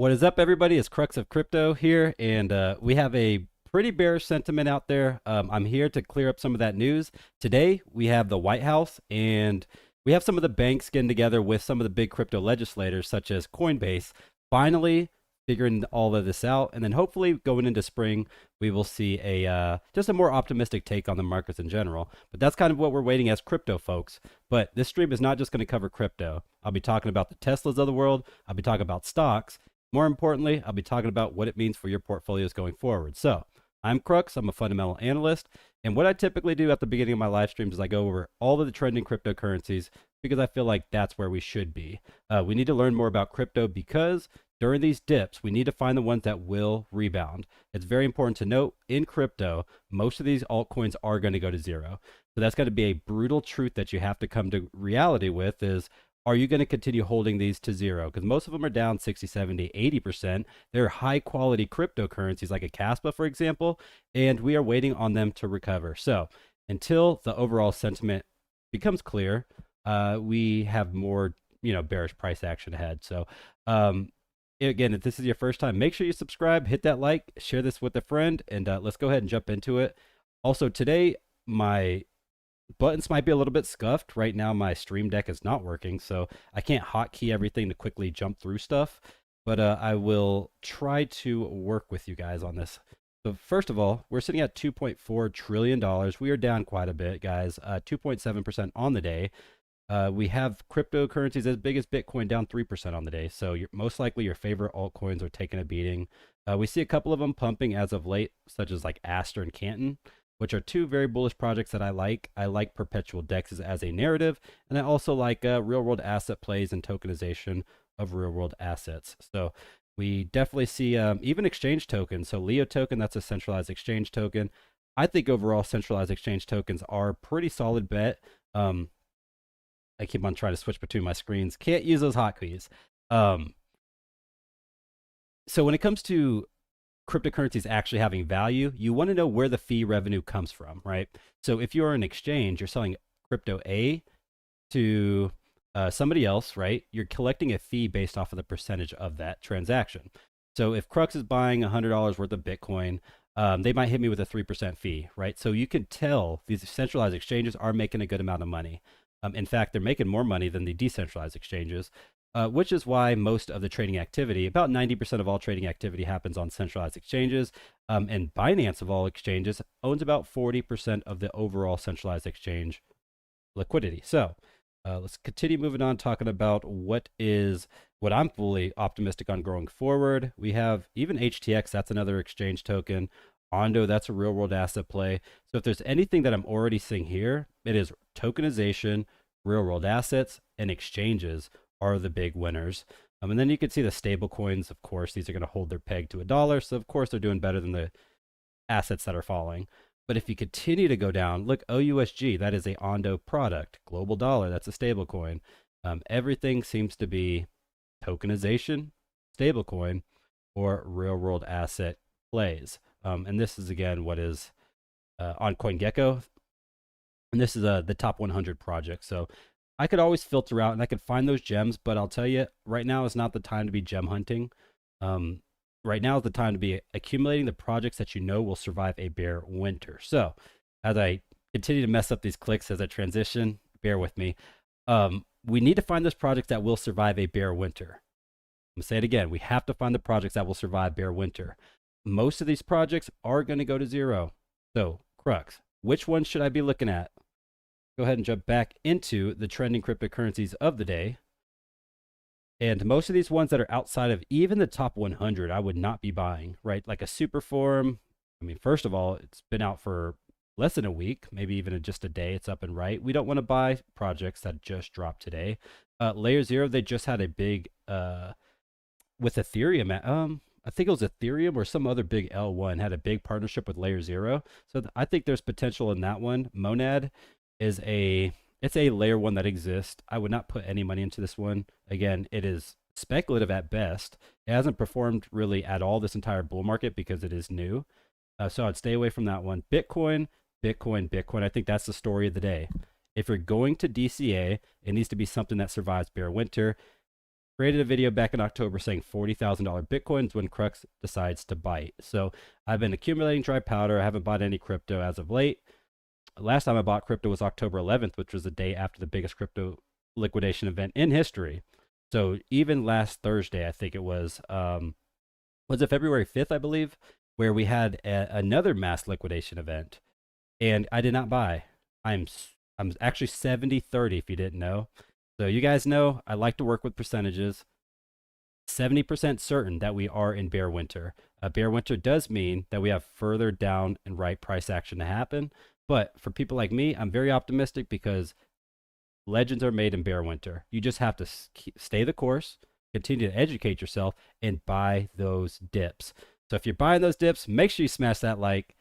What is up, everybody? It's Crux of Crypto here, and we have a pretty bearish sentiment out there. I'm here to clear up some of that news. Today, we have the White House, and we have some of the banks getting together with some of the big crypto legislators, such as Coinbase, finally figuring all of this out. And then hopefully going into spring, we will see a just a more optimistic take on the markets in general. But that's kind of what we're waiting as crypto folks. But this stream is not just going to cover crypto. I'll be talking about the Teslas of the world. I'll be talking about stocks. More importantly, I'll be talking about what it means for your portfolios going forward. So I'm Crux, I'm a fundamental analyst, and what I typically do at the beginning of my live streams is I go over all of the trending cryptocurrencies because I feel like that's where we should be. We need to learn more about crypto because during these dips, we need to find the ones that will rebound. It's very important to note in crypto, most of these altcoins are going to go to zero. So that's going to be a brutal truth that you have to come to reality with is, are you going to continue holding these to zero? Because most of them are down 60, 70, 80%. They're high quality cryptocurrencies like a Caspa, for example, and we are waiting on them to recover. So until the overall sentiment becomes clear, we have more, bearish price action ahead. So again, if this is your first time, make sure you subscribe, hit that like, share this with a friend, and let's go ahead and jump into it. Also today, my buttons might be a little bit scuffed. Right now, my stream deck is not working, so I can't hotkey everything to quickly jump through stuff, but I will try to work with you guys on this. So first of all, we're sitting at $2.4 trillion. We are down quite a bit, guys, 2.7% on the day. We have cryptocurrencies as big as Bitcoin down 3% on the day, so most likely your favorite altcoins are taking a beating. We see a couple of them pumping as of late, such as like Aster and Canton, which are two very bullish projects that I like. I like perpetual dexes as a narrative, and I also like real-world asset plays and tokenization of real-world assets. So we definitely see even exchange tokens. So Leo token, that's a centralized exchange token. I think overall centralized exchange tokens are a pretty solid bet. I keep on trying to switch between my screens. Can't use those hotkeys. So when it comes to cryptocurrencies actually having value, you want to know where the fee revenue comes from, right? So if you're an exchange, you're selling crypto A to somebody else, right? You're collecting a fee based off of the percentage of that transaction. So if Crux is buying $100 worth of Bitcoin, they might hit me with a 3% fee, right? So you can tell these centralized exchanges are making a good amount of money. In fact, they're making more money than the decentralized exchanges. Which is why most of the trading activity, about 90% of all trading activity happens on centralized exchanges. And Binance of all exchanges owns about 40% of the overall centralized exchange liquidity. So let's continue moving on, talking about what I'm fully optimistic on growing forward. We have even HTX, that's another exchange token. Ondo, that's a real world asset play. So if there's anything that I'm already seeing here, it is tokenization, real world assets, and exchanges are the big winners. And then you can see the stable coins, of course, these are going to hold their peg to $1. So of course they're doing better than the assets that are falling. But if you continue to go down, look, OUSG, that is a Ondo product. Global dollar, that's a stable coin. Everything seems to be tokenization, stable coin, or real world asset plays. And this is again what is on CoinGecko. And this is the top 100 projects. So I could always filter out and I could find those gems, but I'll tell you, right now is not the time to be gem hunting. Right now is the time to be accumulating the projects that you know will survive a bear winter. So as I continue to mess up these clicks as I transition, bear with me. We need to find those projects that will survive a bear winter. I'm gonna say it again. We have to find the projects that will survive bear winter. Most of these projects are going to go to zero. So Crux, which ones should I be looking at? Go ahead and jump back into the trending cryptocurrencies of the day. And most of these ones that are outside of even the top 100, I would not be buying, right? Like a Superform. I mean, first of all, it's been out for less than a week, maybe even just a day. It's up and right. We don't want to buy projects that just dropped today. Layer Zero, they just had a big, with Ethereum, I think it was Ethereum or some other big L1 had a big partnership with Layer Zero. So I think there's potential in that one. Monad is it's a layer one that exists. I would not put any money into this one. Again, it is speculative at best. It hasn't performed really at all this entire bull market because it is new. So I'd stay away from that one. Bitcoin. I think that's the story of the day. If you're going to DCA, it needs to be something that survives bear winter. created a video back in October saying $40,000 Bitcoins when Crux decides to bite. So I've been accumulating dry powder. I haven't bought any crypto as of late. Last time I bought crypto was October 11th, which was the day after the biggest crypto liquidation event in history. So even last Thursday, I think it was it February 5th, I believe, where we had another mass liquidation event, and I did not buy. I'm actually 70-30 if you didn't know. So you guys know I like to work with percentages. 70% certain that we are in bear winter. Bear winter does mean that we have further down and right price action to happen. But for people like me, I'm very optimistic because legends are made in bear winter. You just have to stay the course, continue to educate yourself, and buy those dips. So if you're buying those dips, make sure you smash that like.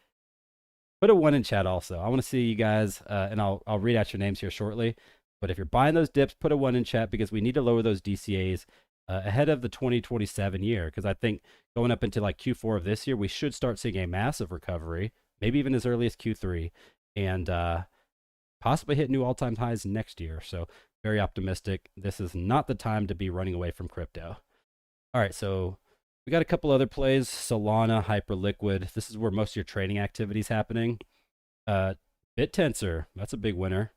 Put a 1 in chat also. I want to see you guys, and I'll read out your names here shortly. But if you're buying those dips, put a 1 in chat because we need to lower those DCAs ahead of the 2027 year. Because I think going up into like Q4 of this year, we should start seeing a massive recovery, maybe even as early as Q3, and possibly hit new all-time highs next year. So very optimistic. This is not the time to be running away from crypto. All right, so we got a couple other plays. Solana, Hyperliquid. This is where most of your trading activity is happening. BitTensor, that's a big winner.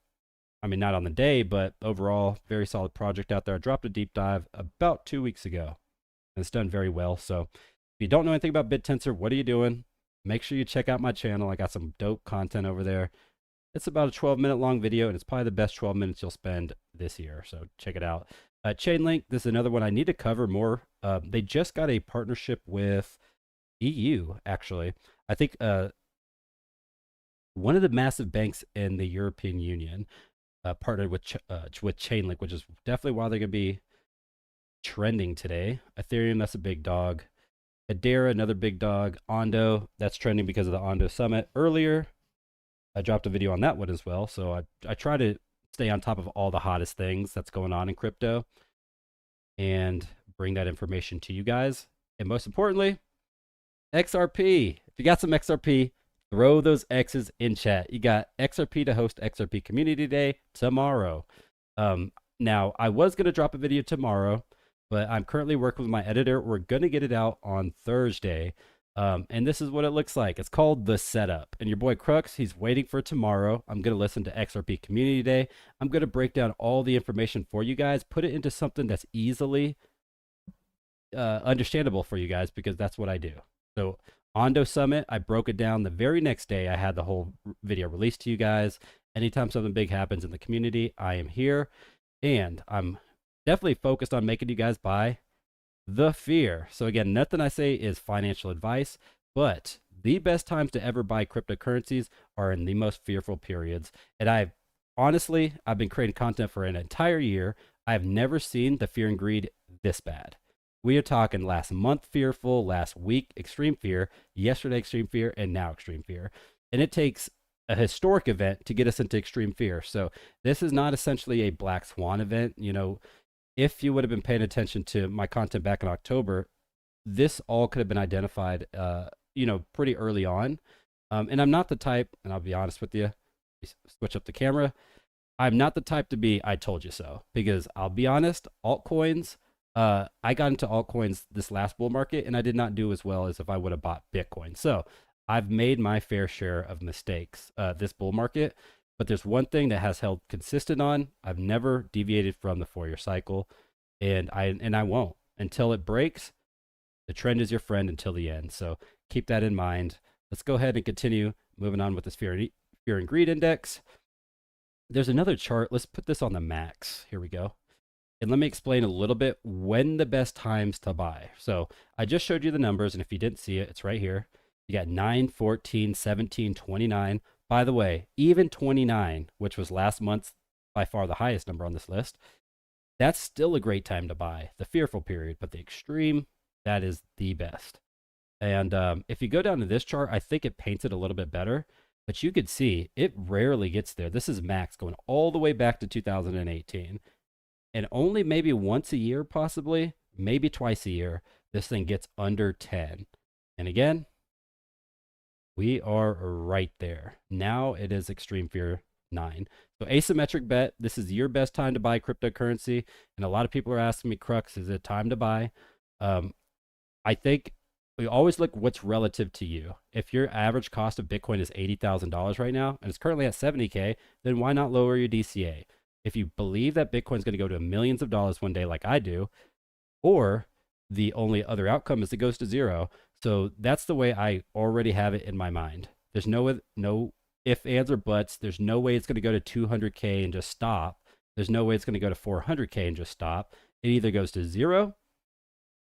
I mean, not on the day, but overall, very solid project out there. I dropped a deep dive about 2 weeks ago, and it's done very well. So if you don't know anything about BitTensor, what are you doing? Make sure you check out my channel. I got some dope content over there. It's about a 12-minute long video, and it's probably the best 12 minutes you'll spend this year. So check it out. Chainlink, this is another one I need to cover more. They just got a partnership with EU, actually. I think one of the massive banks in the European Union partnered with Chainlink, which is definitely why they're going to be trending today. Ethereum, that's a big dog. Hedera, another big dog. Ondo, that's trending because of the Ondo Summit earlier. I dropped a video on that one as well. So I try to stay on top of all the hottest things that's going on in crypto and bring that information to you guys. And most importantly, XRP. If you got some XRP, throw those X's in chat. You got XRP to host XRP Community Day tomorrow. Now, I was going to drop a video tomorrow, but I'm currently working with my editor. We're going to get it out on Thursday. And this is what it looks like. It's called The Setup. And your boy Crux, he's waiting for tomorrow. I'm going to listen to XRP Community Day. I'm going to break down all the information for you guys, put it into something that's easily understandable for you guys, because that's what I do. So Ondo Summit, I broke it down the very next day. I had the whole video released to you guys. Anytime something big happens in the community, I am here. And I'm definitely focused on making you guys buy the fear. So again, nothing I say is financial advice, but the best times to ever buy cryptocurrencies are in the most fearful periods. And I've been creating content for an entire year. I've never seen the fear and greed this bad. We are talking last month fearful, last week extreme fear, yesterday extreme fear, and now extreme fear. And it takes a historic event to get us into extreme fear. So this is not essentially a black swan event. You know, if you would have been paying attention to my content back in October, this all could have been identified, pretty early on. And I'm not the type, and I'll be honest with you, switch up the camera. I'm not the type to be, I told you so, because I'll be honest, altcoins, I got into altcoins this last bull market, and I did not do as well as if I would have bought Bitcoin. So I've made my fair share of mistakes this bull market. But there's one thing that has held consistent on. I've never deviated from the 4-year cycle, and I won't until it breaks. The trend is your friend until the end. So keep that in mind. Let's go ahead and continue moving on with this fear and greed index. There's another chart. Let's put this on the max. Here we go. And let me explain a little bit when the best times to buy. So I just showed you the numbers, and if you didn't see it, it's right here. You got 9, 14, 17, 29. By the way, even 29, which was last month's by far the highest number on this list, that's still a great time to buy. The fearful period, but the extreme, that is the best. And if you go down to this chart, I think it paints it a little bit better, but you could see it rarely gets there. This is max going all the way back to 2018. And only maybe once a year, possibly, maybe twice a year, this thing gets under 10. And again, we are right there. Now it is extreme fear 9. So asymmetric bet, this is your best time to buy cryptocurrency. And a lot of people are asking me, Crux, is it time to buy? I think we always look what's relative to you. If your average cost of Bitcoin is $80,000 right now, and it's currently at 70K, then why not lower your DCA? If you believe that Bitcoin's going to go to millions of dollars one day like I do, or the only other outcome is it goes to zero. So that's the way I already have it in my mind. There's no if, ands, or buts. There's no way it's going to go to 200K and just stop. There's no way it's going to go to 400K and just stop. It either goes to zero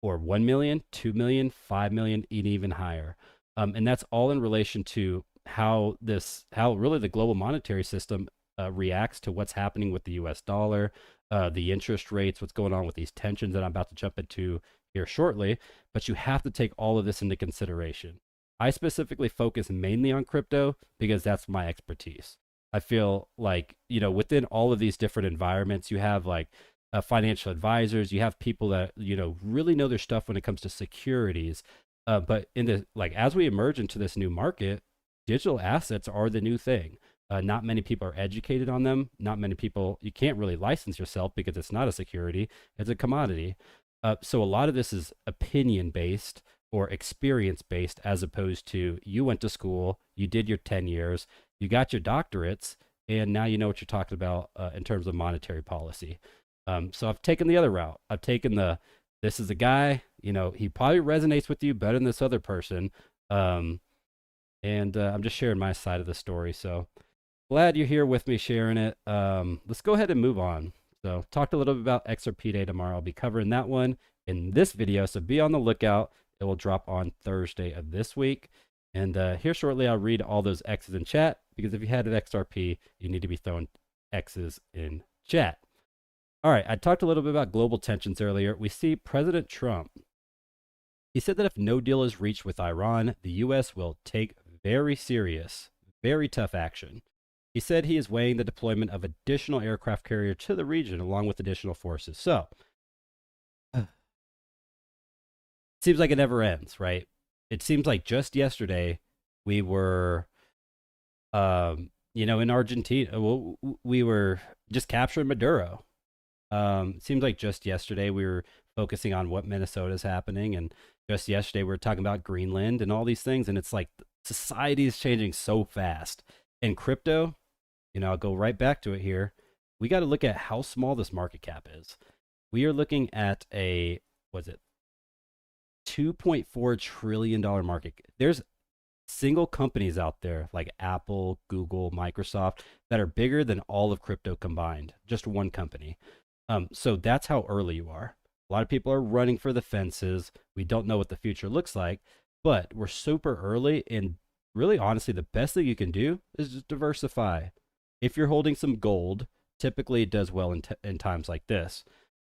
or 1 million, 2 million, 5 million, and even higher. And that's all in relation to how really the global monetary system reacts to what's happening with the US dollar, the interest rates, what's going on with these tensions that I'm about to jump into here shortly. But you have to take all of this into consideration. I specifically focus mainly on crypto because that's my expertise. I feel like, within all of these different environments, you have like financial advisors, you have people that, really know their stuff when it comes to securities. But as we emerge into this new market, digital assets are the new thing. Not many people are educated on them. Not many people, you can't really license yourself because it's not a security, it's a commodity. So a lot of this is opinion based or experience based, as opposed to you went to school, you did your 10 years, you got your doctorates, and now you know what you're talking about in terms of monetary policy. So I've taken the other route. I've taken this is a guy, he probably resonates with you better than this other person. And I'm just sharing my side of the story. So glad you're here with me sharing it. Let's go ahead and move on. So talked a little bit about XRP Day tomorrow. I'll be covering that one in this video. So be on the lookout. It will drop on Thursday of this week. And here shortly, I'll read all those X's in chat, because if you had an XRP, you need to be throwing X's in chat. All right, I talked a little bit about global tensions earlier. We see President Trump. He said that if no deal is reached with Iran, the U.S. will take very serious, very tough action. He said he is weighing the deployment of additional aircraft carrier to the region along with additional forces. So, it seems like it never ends, right? It seems like just yesterday we were, in Argentina, we were just capturing Maduro. It seems like just yesterday we were focusing on what Minnesota is happening, and just yesterday we were talking about Greenland and all these things, and it's like society is changing so fast. And crypto, I'll go right back to it here. We got to look at how small this market cap is. We are looking at $2.4 trillion market. There's single companies out there like Apple, Google, Microsoft that are bigger than all of crypto combined. Just one company. So that's how early you are. A lot of people are running for the fences. We don't know what the future looks like, but we're super early. And really, honestly, the best thing you can do is just diversify. If you're holding some gold, typically it does well in times like this.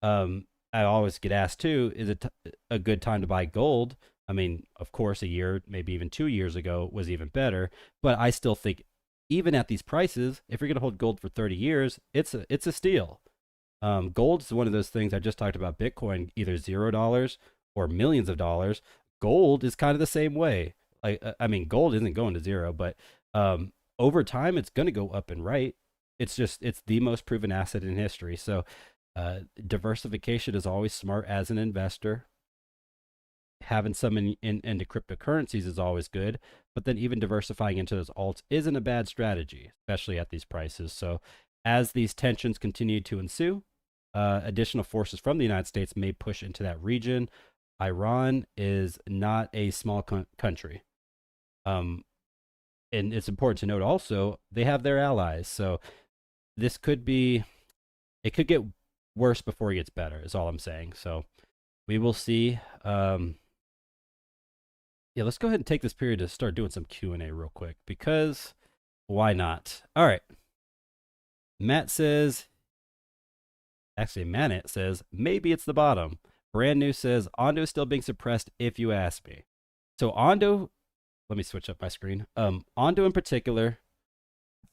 I always get asked too, is it a good time to buy gold? I mean, of course, a year, maybe even 2 years ago was even better. But I still think even at these prices, if you're going to hold gold for 30 years, it's a steal. Gold is one of those things. I just talked about Bitcoin, either $0 or millions of dollars. Gold is kind of the same way. I mean, gold isn't going to zero, but over time, it's going to go up and right. It's the most proven asset in history. So diversification is always smart as an investor. Having some into cryptocurrencies is always good, but then even diversifying into those alts isn't a bad strategy, especially at these prices. So as these tensions continue to ensue, additional forces from the United States may push into that region. Iran is not a small country. And it's important to note also, they have their allies. So it could get worse before it gets better, is all I'm saying. So we will see. Yeah, let's go ahead and take this period to start doing some Q&A real quick, because why not? All right. Manit says, maybe it's the bottom. Brand New says, Ondo is still being suppressed if you ask me. So Ondo, let me switch up my screen. Ondo in particular,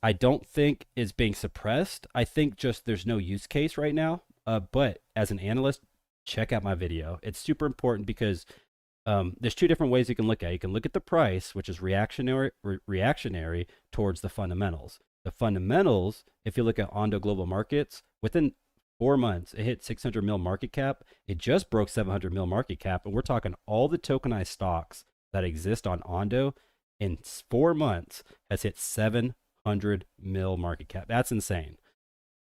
I don't think is being suppressed. I think just there's no use case right now. But as an analyst, check out my video. It's super important because There's two different ways you can look at it. You can look at the price, which is reactionary towards the fundamentals. The fundamentals, if you look at Ondo Global Markets, within 4 months, it hit 600 mil market cap. It just broke 700 mil market cap. And we're talking all the tokenized stocks that exist on Ondo in 4 months has hit 700 mil market cap. That's insane.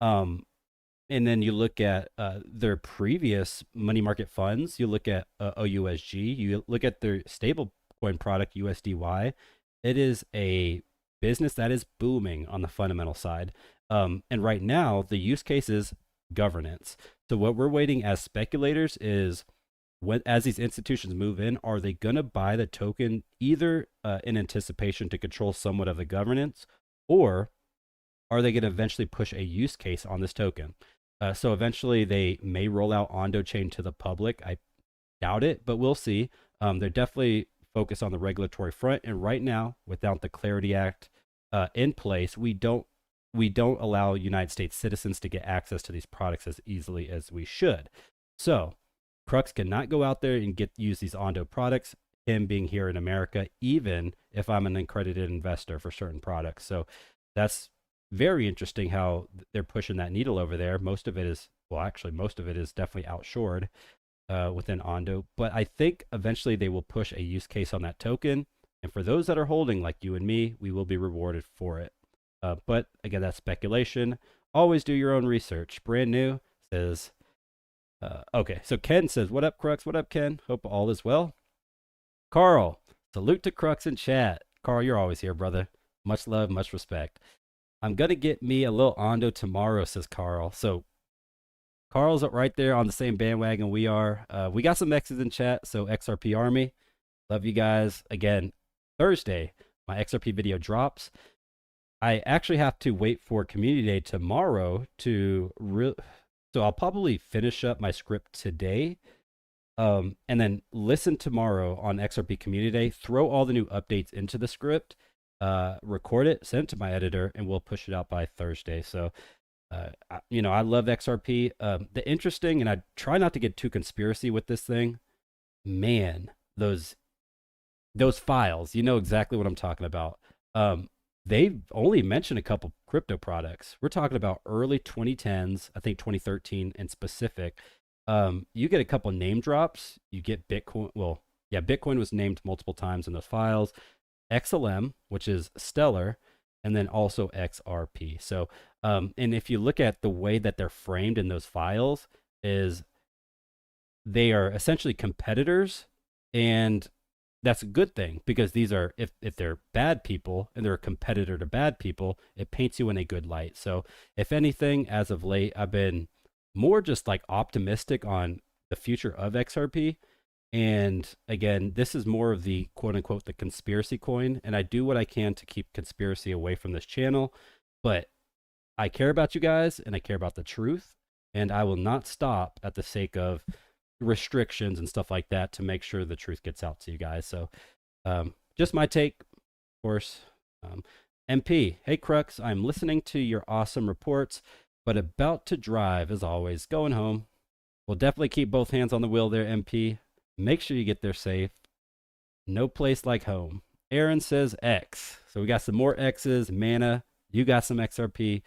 And then you look at their previous money market funds. You look at OUSG. You look at their stablecoin product, USDY. It is a business that is booming on the fundamental side. And right now, the use case is governance. So what we're waiting as speculators is, as these institutions move in, are they going to buy the token either in anticipation to control somewhat of the governance, or are they going to eventually push a use case on this token? So eventually they may roll out Ondo Chain to the public. I doubt it, but we'll see. They're definitely focused on the regulatory front. And right now, without the Clarity Act in place, we don't allow United States citizens to get access to these products as easily as we should. So Crux cannot go out there and use these Ondo products, him being here in America, even if I'm an accredited investor for certain products. So that's very interesting how they're pushing that needle over there. Most of it is definitely outshored within Ondo. But I think eventually they will push a use case on that token. And for those that are holding, like you and me, we will be rewarded for it. But again, that's speculation. Always do your own research. Brand new says, okay, so Ken says, what up, Crux? What up, Ken? Hope all is well. Carl, salute to Crux in chat. Carl, you're always here, brother. Much love, much respect. I'm going to get me a little Ondo tomorrow, says Carl. So Carl's right there on the same bandwagon we are. We got some X's in chat, so XRP Army. Love you guys. Again, Thursday, my XRP video drops. I actually have to wait for Community Day tomorrow so I'll probably finish up my script today, and then listen tomorrow on XRP Community Day, throw all the new updates into the script, record it, send it to my editor, and we'll push it out by Thursday. So, I love XRP. The interesting, and I try not to get too conspiracy with this thing, man, those files, you know exactly what I'm talking about. They've only mentioned a couple crypto products. We're talking about early 2010s, I think 2013 in specific. You get a couple name drops. You get Bitcoin. Well, yeah, Bitcoin was named multiple times in those files. XLM, which is Stellar, and then also XRP. So, and if you look at the way that they're framed in those files, is they are essentially competitors, and that's a good thing, because these are, if they're bad people and they're a competitor to bad people, it paints you in a good light. So if anything, as of late, I've been more just like optimistic on the future of XRP. And again, this is more of the quote unquote the conspiracy coin, and I do what I can to keep conspiracy away from this channel, but I care about you guys and I care about the truth, and I will not stop at the sake of restrictions and stuff like that to make sure the truth gets out to you guys. So just my take, of course. MP, hey Crux, I'm listening to your awesome reports, but about to drive as always, going home. We'll definitely keep both hands on the wheel there, MP. Make sure you get there safe. No place like home. Aaron says X. So we got some more X's. Mana, you got some XRP.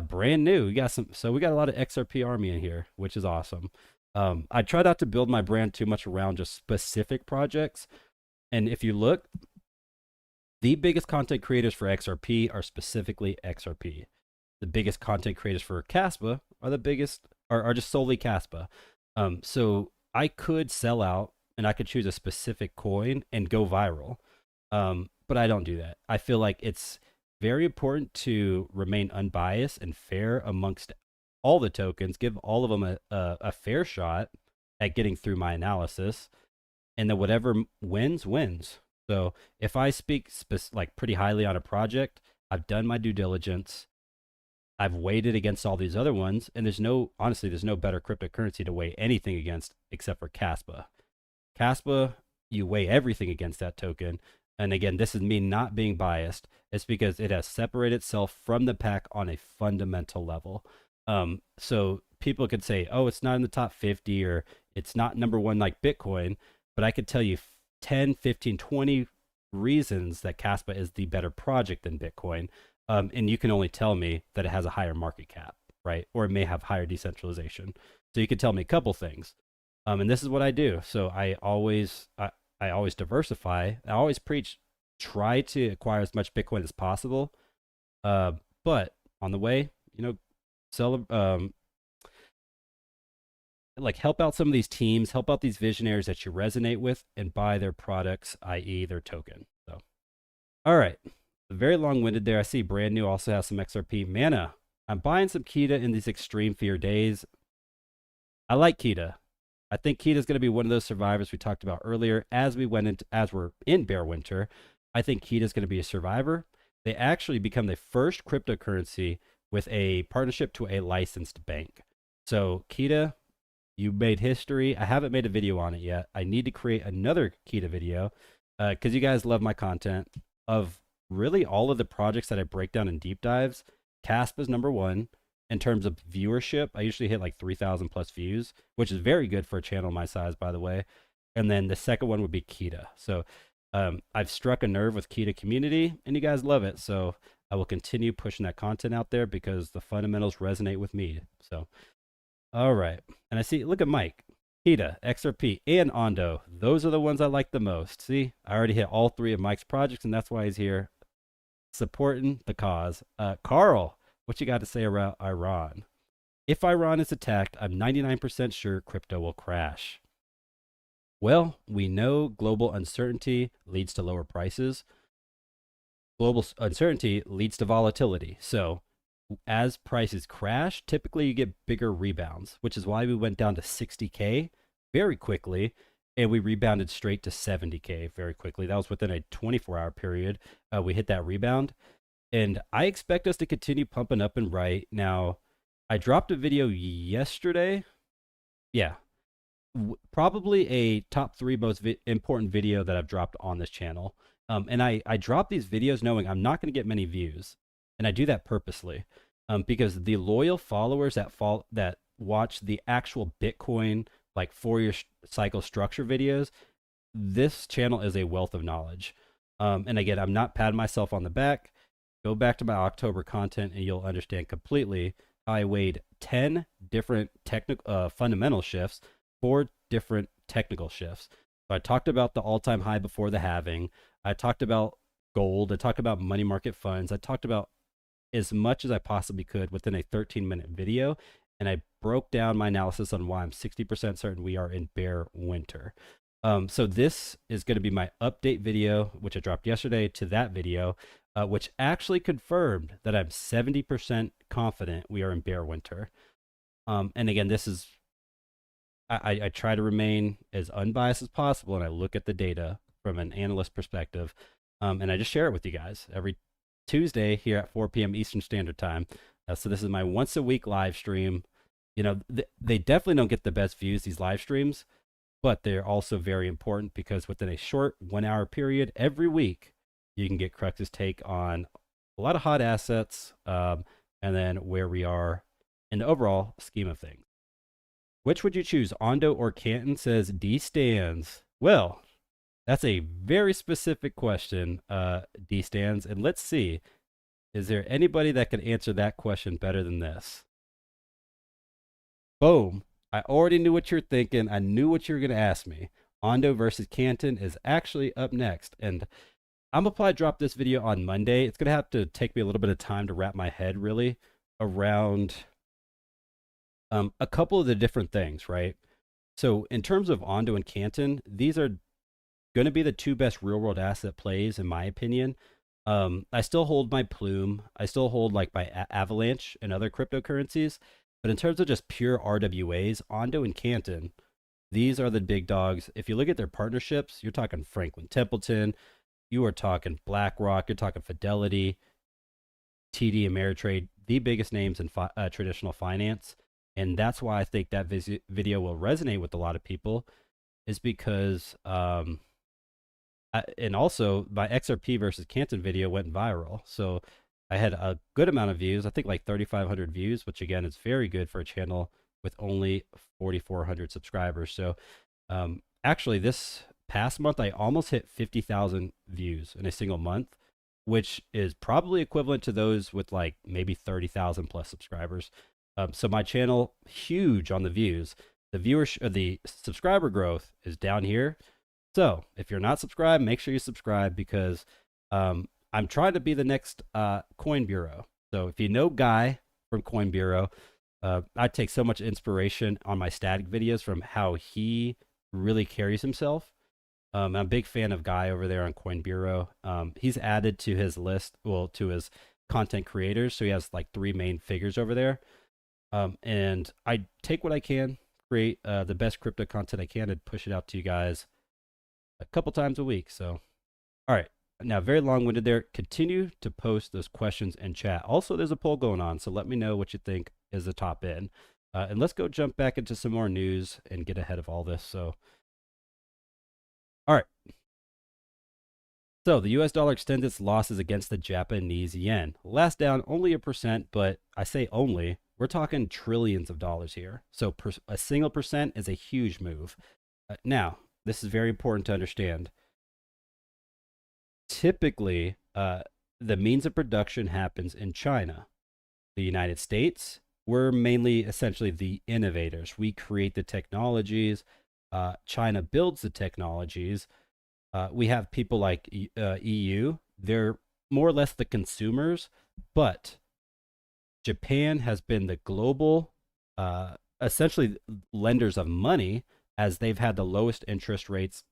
Brand new. We got a lot of XRP Army in here, which is awesome. I try not to build my brand too much around just specific projects. And if you look, the biggest content creators for XRP are specifically XRP. The biggest content creators for Caspa are just solely Caspa. So I could sell out and I could choose a specific coin and go viral. But I don't do that. I feel like it's very important to remain unbiased and fair amongst all the tokens, give all of them a fair shot at getting through my analysis, and then whatever wins. So if I speak like pretty highly on a project, I've done my due diligence. I've weighed it against all these other ones, and there's no better cryptocurrency to weigh anything against except for Caspa. Caspa, you weigh everything against that token. And again, this is me not being biased. It's because it has separated itself from the pack on a fundamental level. So people could say, oh, it's not in the top 50 or it's not number one like Bitcoin. but I could tell you 10, 15, 20 reasons that Caspa is the better project than Bitcoin. And you can only tell me that it has a higher market cap, right? Or it may have higher decentralization. So you can tell me a couple things. And this is what I do. So I always diversify. I always preach, try to acquire as much Bitcoin as possible. But on the way, sell, like help out some of these teams, help out these visionaries that you resonate with, and buy their products, i.e., their token. So, all right, very long-winded there. I see brand new also has some XRP mana. I'm buying some Kita in these extreme fear days. I like Kita. I think Kita is going to be one of those survivors we talked about earlier. As we're in bear winter, I think Kita is going to be a survivor. They actually become the first cryptocurrency with a partnership to a licensed bank. So Kita, you made history. I haven't made a video on it yet. I need to create another Kita video because you guys love my content. Of really all of the projects that I break down in deep dives, Caspa is number one. In terms of viewership, I usually hit like 3,000 plus views, which is very good for a channel my size, by the way. And then the second one would be Kita. So I've struck a nerve with Kita Community, and you guys love it. So I will continue pushing that content out there because the fundamentals resonate with me. So, all right. And I see, look at Mike, Kita, XRP, and Ondo. Those are the ones I like the most. See, I already hit all three of Mike's projects, and that's why he's here supporting the cause. Carl, what you got to say about Iran? If Iran is attacked, I'm 99% sure crypto will crash. Well, we know global uncertainty leads to lower prices. Global uncertainty leads to volatility. So as prices crash, typically you get bigger rebounds, which is why we went down to 60K very quickly, and we rebounded straight to 70K very quickly. That was within a 24-hour period. We hit that rebound. And I expect us to continue pumping up and right. Now, I dropped a video yesterday. Yeah. Probably a top 3 most important video that I've dropped on this channel. And I drop these videos knowing I'm not going to get many views. And I do that purposely because the loyal followers that watch the actual Bitcoin, like 4-year cycle structure videos, this channel is a wealth of knowledge. And again, I'm not patting myself on the back. Go back to my October content and you'll understand completely how I weighed 10 different fundamental shifts, 4 different technical shifts. So I talked about the all-time high before the halving. I talked about gold. I talked about money market funds. I talked about as much as I possibly could within a 13-minute video. And I broke down my analysis on why I'm 60% certain we are in bear winter. So this is going to be my update video, which I dropped yesterday, to that video, which actually confirmed that I'm 70% confident we are in bear winter. And again, this is, I try to remain as unbiased as possible, and I look at the data from an analyst perspective, and I just share it with you guys every Tuesday here at 4 p.m. Eastern Standard Time. So this is my once-a-week live stream. They definitely don't get the best views, these live streams, but they're also very important because within a short 1-hour period every week, you can get Crux's take on a lot of hot assets and then where we are in the overall scheme of things. Which would you choose, Ondo or Canton? Says D Stands. Well, that's a very specific question, D Stands. And let's see, is there anybody that can answer that question better than this? Boom. I already knew what you're thinking. I knew what you were going to ask me. Ondo versus Canton is actually up next. And I'm going to probably drop this video on Monday. It's going to have to take me a little bit of time to wrap my head really around a couple of the different things, right? So in terms of Ondo and Canton, these are going to be the 2 best real world asset plays, in my opinion. I still hold my Plume. I still hold like my Avalanche and other cryptocurrencies. But in terms of just pure RWAs, Ondo and Canton, these are the big dogs. If you look at their partnerships, you're talking Franklin Templeton, you are talking BlackRock, you're talking Fidelity, TD Ameritrade, the biggest names in traditional finance. And that's why I think that video will resonate with a lot of people, is because, and also my XRP versus Canton video went viral. So I had a good amount of views, I think like 3,500 views, which again is very good for a channel with only 4,400 subscribers. So actually, this past month, I almost hit 50,000 views in a single month, which is probably equivalent to those with like maybe 30,000 plus subscribers. So my channel, huge on the views. The the subscriber growth is down here. So if you're not subscribed, make sure you subscribe because I'm trying to be the next Coin Bureau. So if you know Guy from Coin Bureau, I take so much inspiration on my static videos from how he really carries himself. I'm a big fan of Guy over there on Coin Bureau. He's added to his list, well, to his content creators. So he has like 3 main figures over there. And I take what I can, create the best crypto content I can, and push it out to you guys a couple times a week. So, all right. Now, very long-winded there. Continue to post those questions in chat. Also, there's a poll going on, so let me know what you think is the top end. And let's go jump back into some more news and get ahead of all this. So, all right. So the US dollar extends its losses against the Japanese yen. Last down only 1%, but I say only. We're talking trillions of dollars here. So a single percent is a huge move. Now, this is very important to understand. Typically, the means of production happens in China. The United States, we're mainly essentially the innovators. We create the technologies. China builds the technologies. We have people like EU. They're more or less the consumers, but Japan has been the global, essentially lenders of money, as they've had the lowest interest rates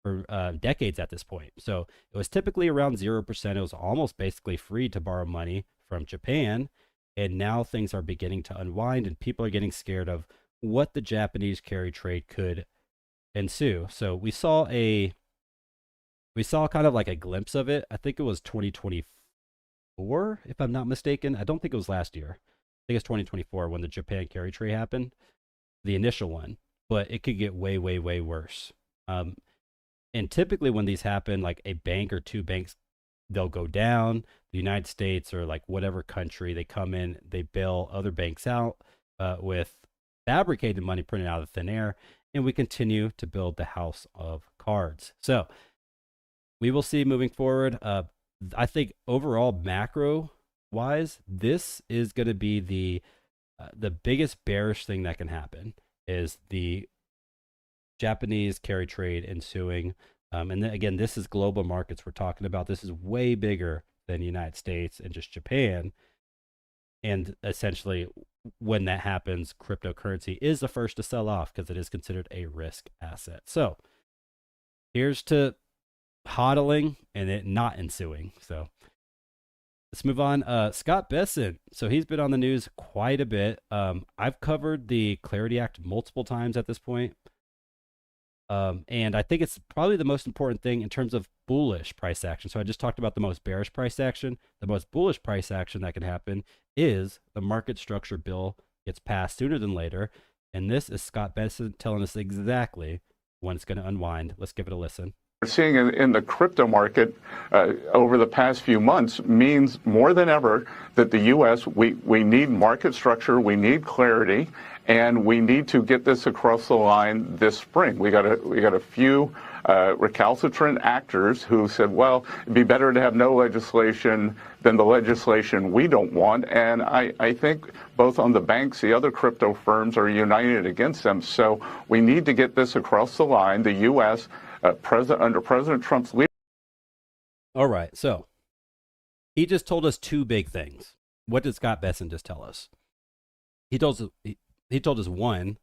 for decades at this point. So it was typically around 0%. It was almost basically free to borrow money from Japan. And now things are beginning to unwind and people are getting scared of what the Japanese carry trade could ensue. So we saw kind of like a glimpse of it. I think it was 2024, if I'm not mistaken. I don't think it was last year. I think it's 2024 when the Japan carry trade happened, the initial one. But it could get way, way, way worse. And typically when these happen, like a bank or 2 banks, they'll go down. The United States or like whatever country, they come in, they bail other banks out with fabricated money printed out of thin air, and we continue to build the house of cards. So we will see moving forward. I think overall, macro-wise, this is going to be the biggest bearish thing that can happen is the Japanese carry trade ensuing. And then, again, this is global markets we're talking about. This is way bigger than the United States and just Japan. And essentially, when that happens, cryptocurrency is the first to sell off because it is considered a risk asset. So here's to hodling and it not ensuing. So let's move on. Scott Bessent. So he's been on the news quite a bit. I've covered the Clarity Act multiple times at this point. And I think it's probably the most important thing in terms of bullish price action. So I just talked about the most bearish price action. The most bullish price action that can happen is the market structure bill gets passed sooner than later. And this is Scott Bessent telling us exactly when it's going to unwind. Let's give it a listen. We're seeing in the crypto market over the past few months means more than ever that the U.S., we need market structure, we need clarity, and we need to get this across the line this spring. We got a few recalcitrant actors who said, well, it'd be better to have no legislation than the legislation we don't want. And I think both on the banks, the other crypto firms are united against them. So we need to get this across the line. The U.S., under President Trump's leadership. All right, so he just told us 2 big things. What did Scott Bessent just tell us? He told us 1,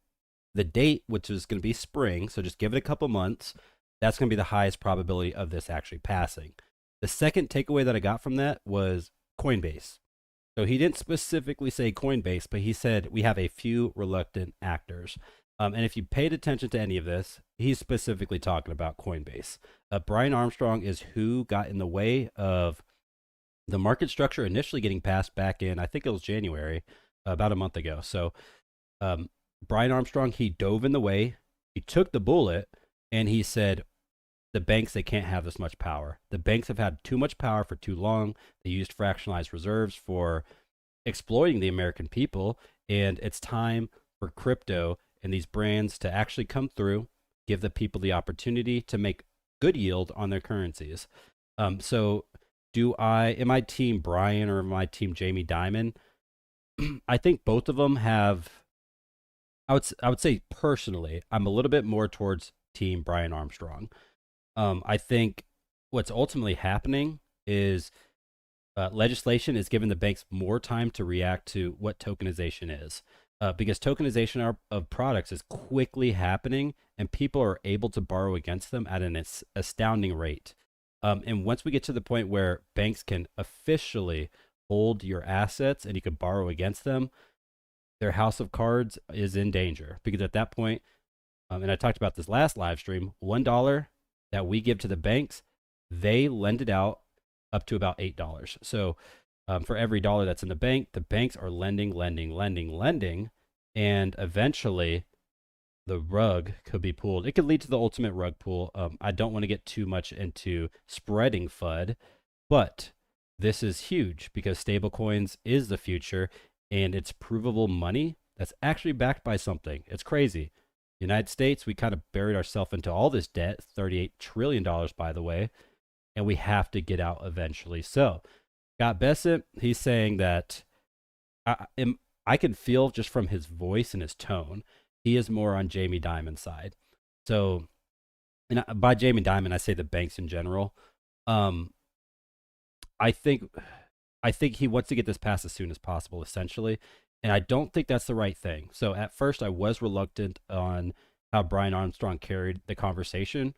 the date, which is going to be spring, so just give it a couple months. That's going to be the highest probability of this actually passing. The second takeaway that I got from that was Coinbase. So he didn't specifically say Coinbase, but he said we have a few reluctant actors. And if you paid attention to any of this, he's specifically talking about Coinbase. Brian Armstrong is who got in the way of the market structure initially getting passed back in, I think it was January, about a month ago. So Brian Armstrong, he dove in the way, he took the bullet, and he said, the banks, they can't have this much power. The banks have had too much power for too long. They used fractionalized reserves for exploiting the American people, and it's time for crypto and these brands to actually come through, give the people the opportunity to make good yield on their currencies. So am I team Brian or am I team Jamie Dimon? I think both of them have, I would say personally, I'm a little bit more towards team Brian Armstrong. I think what's ultimately happening is legislation is giving the banks more time to react to what tokenization is. Because tokenization of products is quickly happening and people are able to borrow against them at an astounding rate. And once we get to the point where banks can officially hold your assets and you can borrow against them, their house of cards is in danger. Because at that point, and I talked about this last live stream, $1 that we give to the banks, they lend it out up to about $8. So for every dollar that's in the banks are lending, and eventually the rug could be pulled. It could lead to the ultimate rug pull. I don't want to get too much into spreading FUD, but this is huge because stablecoins is the future and it's provable money that's actually backed by something. It's crazy. United States, we kind of buried ourselves into all this debt, $38 trillion, by the way, and we have to get out eventually. So, Scott Bessent, he's saying that I can feel just from his voice and his tone, he is more on Jamie Dimon's side. So, and by Jamie Dimon, I say the banks in general. I think he wants to get this passed as soon as possible, essentially. And I don't think that's the right thing. So at first I was reluctant on how Brian Armstrong carried the conversation,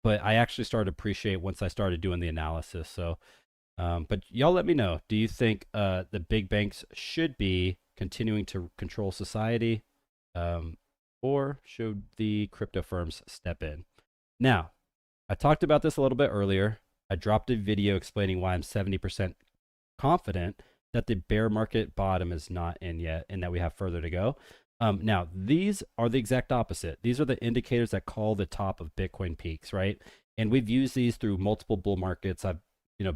but I actually started to appreciate once I started doing the analysis. So, but y'all let me know. Do you think the big banks should be continuing to control society, or should the crypto firms step in? Now, I talked about this a little bit earlier. I dropped a video explaining why I'm 70% confident that the bear market bottom is not in yet and that we have further to go. Now, these are the exact opposite. These are the indicators that call the top of Bitcoin peaks, right? And we've used these through multiple bull markets.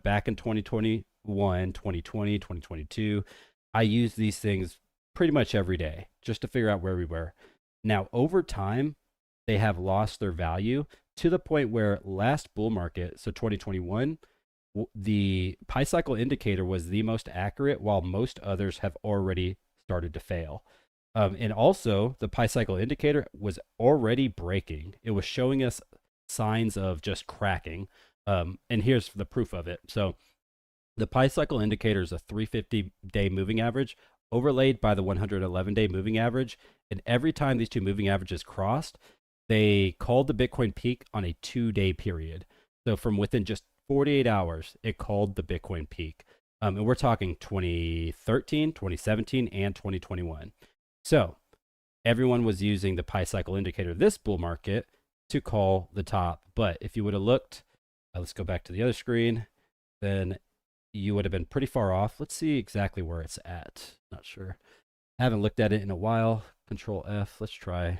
Back in 2021, 2020, 2022, I used these things pretty much every day just to figure out where we were. Now, over time, they have lost their value to the point where last bull market, so 2021, the Pi cycle indicator was the most accurate, while most others have already started to fail. And also, the Pi cycle indicator was already breaking. It was showing us signs of just cracking. And here's the proof of it. So the Pi cycle indicator is a 350-day moving average overlaid by the 111-day moving average. And every time these two moving averages crossed, they called the Bitcoin peak on a 2-day period. So from within just 48 hours, it called the Bitcoin peak. And we're talking 2013, 2017, and 2021. So everyone was using the Pi cycle indicator this bull market to call the top. But if you would have looked, let's go back to the other screen, then you would have been pretty far off. Let's see exactly where it's at. Not sure. I haven't looked at it in a while. Control F. Let's try.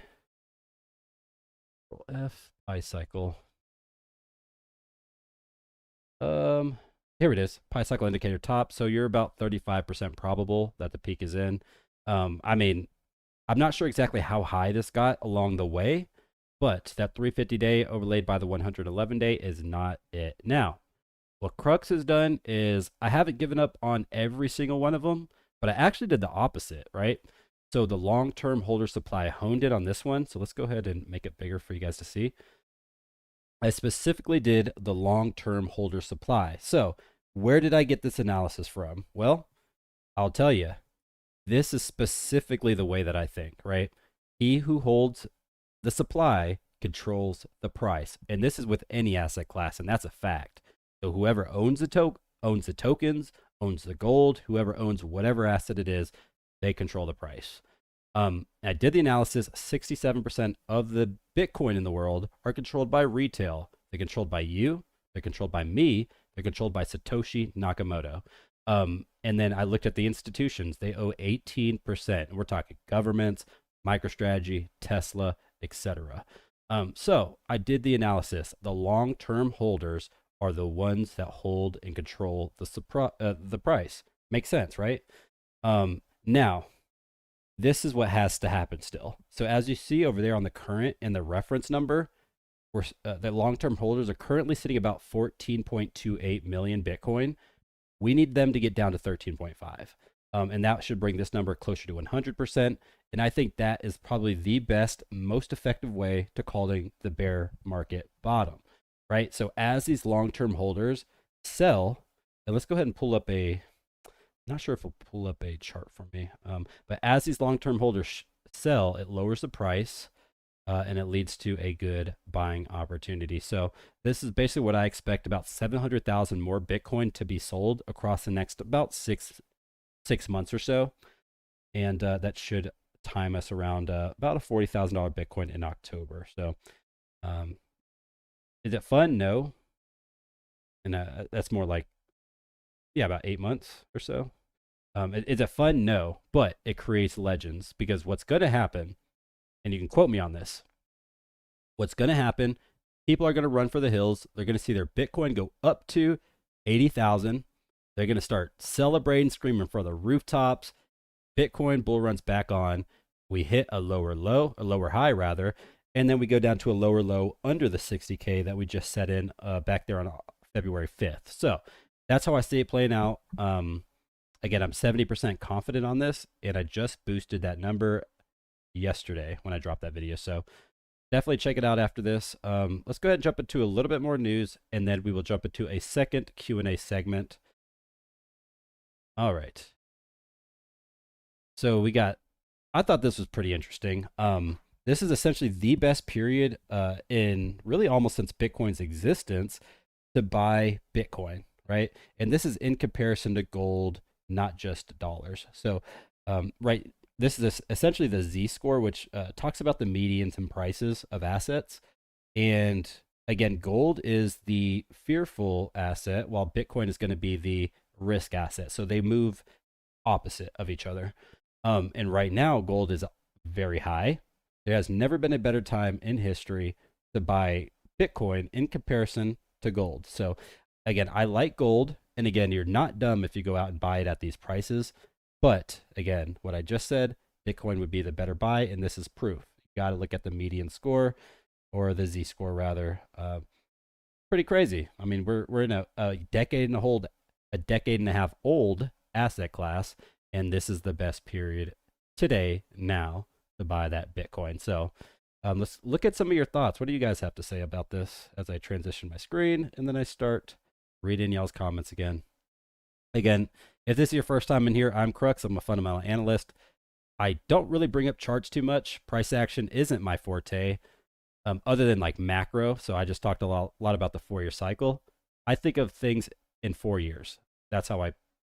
Control F. Pi cycle. Here it is. Pi cycle indicator top. So you're about 35% probable that the peak is in. I mean, I'm not sure exactly how high this got along the way, but that 350-day overlaid by the 111-day is not it. Now, what Crux has done is I haven't given up on every single one of them, but I actually did the opposite, right? So the long-term holder supply honed in on this one. So let's go ahead and make it bigger for you guys to see. I specifically did the long-term holder supply. So where did I get this analysis from? Well, I'll tell you. This is specifically the way that I think, right? He who holds the supply controls the price. And this is with any asset class, and that's a fact. So whoever owns the owns the tokens, owns the gold, whoever owns whatever asset it is, they control the price. I did the analysis. 67% of the Bitcoin in the world are controlled by retail. They're controlled by you. They're controlled by me. They're controlled by Satoshi Nakamoto. And then I looked at the institutions. They owe 18%. And we're talking governments, MicroStrategy, Tesla, etc. So I did the analysis. The long-term holders are the ones that hold and control the price. Makes sense, right? Now, this is what has to happen still. So as you see over there on the current and the reference number, the long-term holders are currently sitting about 14.28 million Bitcoin. We need them to get down to 13.5. And that should bring this number closer to 100%. And I think that is probably the best, most effective way to calling the bear market bottom, right? So as these long-term holders sell, and let's go ahead and pull up I'm not sure if it'll pull up a chart for me, but as these long-term holders sell, it lowers the price. And it leads to a good buying opportunity. So this is basically what I expect, about 700,000 more Bitcoin to be sold across the next about six months or so. And that should time us around about a $40,000 Bitcoin in October. So is it fun? No. And that's more like, yeah, about 8 months or so. Is it fun? No. But it creates legends, because what's going to happen, and you can quote me on this, what's going to happen, people are going to run for the hills. They're going to see their Bitcoin go up to 80,000. They're going to start celebrating, screaming for the rooftops. Bitcoin bull runs back on. We hit a lower low, a lower high rather, and then we go down to a lower low under the 60K that we just set in back there on February 5th. So that's how I see it playing out. Again, I'm 70% confident on this, and I just boosted that number yesterday when I dropped that video. So definitely check it out after this. Let's go ahead and jump into a little bit more news, and then we will jump into a second Q&A segment. All right. So I thought this was pretty interesting. This is essentially the best period in really almost since Bitcoin's existence to buy Bitcoin, right? And this is in comparison to gold, not just dollars. So, right, this is essentially the Z-score, which talks about the medians and prices of assets. And again, gold is the fearful asset, while Bitcoin is going to be the risk asset. So they move opposite of each other. And right now, gold is very high. There has never been a better time in history to buy Bitcoin in comparison to gold. So again, I like gold. And again, you're not dumb if you go out and buy it at these prices. But again, what I just said, Bitcoin would be the better buy, and this is proof. You got to look at the median score, or the Z score rather. Pretty crazy. I mean, we're in a decade and a half old asset class, and this is the best period today now to buy that Bitcoin. So let's look at some of your thoughts. What do you guys have to say about this as I transition my screen and then I start reading y'all's comments again? Again, if this is your first time in here, I'm Crux. I'm a fundamental analyst. I don't really bring up charts too much. Price action isn't my forte, other than like macro. So I just talked a lot about the 4-year cycle. I think of things in 4 years. That's how I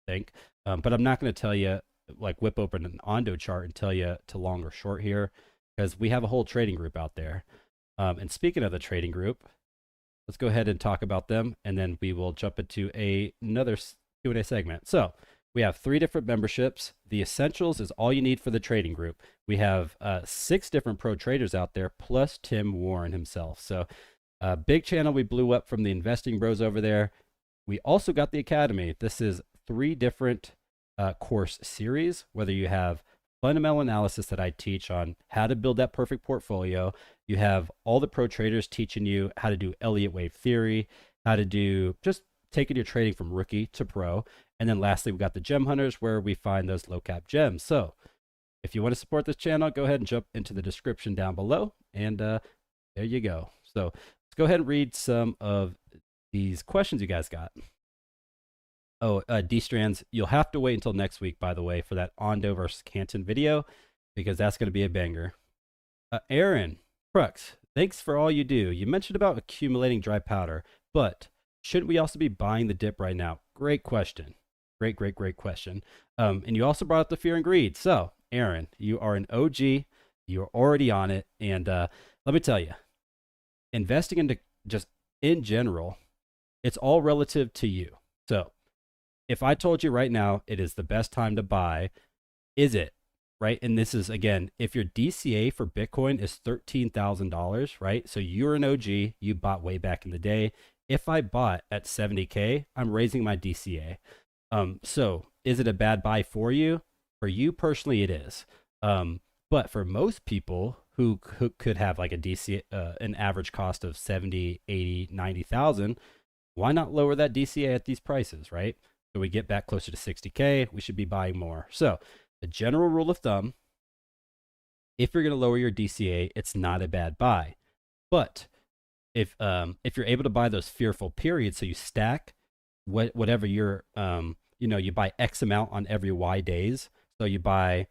think. But I'm not going to tell you, like whip open an Ondo chart and tell you to long or short here, because we have a whole trading group out there. And speaking of the trading group, let's go ahead and talk about them, and then we will jump into another Q&A segment. So we have 3 different memberships. The essentials is all you need for the trading group. We have 6 different pro traders out there, plus Tim Warren himself. So big channel we blew up from the investing bros over there. We also got the academy. This is 3 different course series, whether you have fundamental analysis that I teach on how to build that perfect portfolio. You have all the pro traders teaching you how to do Elliott wave theory, how to do just taking your trading from rookie to pro. And then lastly, we got the gem hunters, where we find those low cap gems. So if you want to support this channel, go ahead and jump into the description down below. And there you go. So let's go ahead and read some of these questions you guys got. Oh, D-Strands, you'll have to wait until next week, by the way, for that Ondo versus Canton video, because that's going to be a banger. Aaron, Crux, thanks for all you do. You mentioned about accumulating dry powder, but shouldn't we also be buying the dip right now? Great question. Great question. And you also brought up the fear and greed. So, Aaron, you are an OG. You're already on it. And let me tell you, investing into just in general, it's all relative to you. So, if I told you right now it is the best time to buy, is it? Right? And this is, again, if your DCA for Bitcoin is $13,000, right? So you're an OG, you bought way back in the day. If I bought at 70K, I'm raising my DCA. So is it a bad buy for you? For you personally, it is. But for most people who could have like a DC, an average cost of 70, 80, 90,000, why not lower that DCA at these prices, right? So we get back closer to 60K, we should be buying more. So the general rule of thumb, if you're going to lower your DCA, it's not a bad buy. But if you're able to buy those fearful periods, so you stack whatever you're, you buy X amount on every Y days. So you buy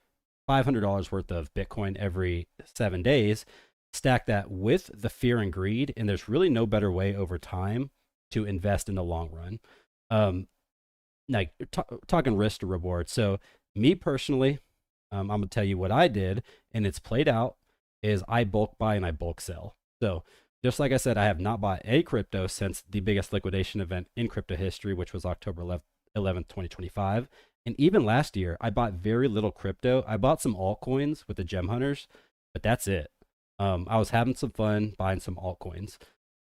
$500 worth of Bitcoin every 7 days, stack that with the fear and greed, and there's really no better way over time to invest in the long run. Like talking risk to reward. So me personally, I'm gonna tell you what I did, and it's played out. Is I bulk buy and I bulk sell. So just like I said, I have not bought a crypto since the biggest liquidation event in crypto history, which was October 11th, 2025. And even last year, I bought very little crypto. I bought some altcoins with the gem hunters, but that's it. I was having some fun buying some altcoins.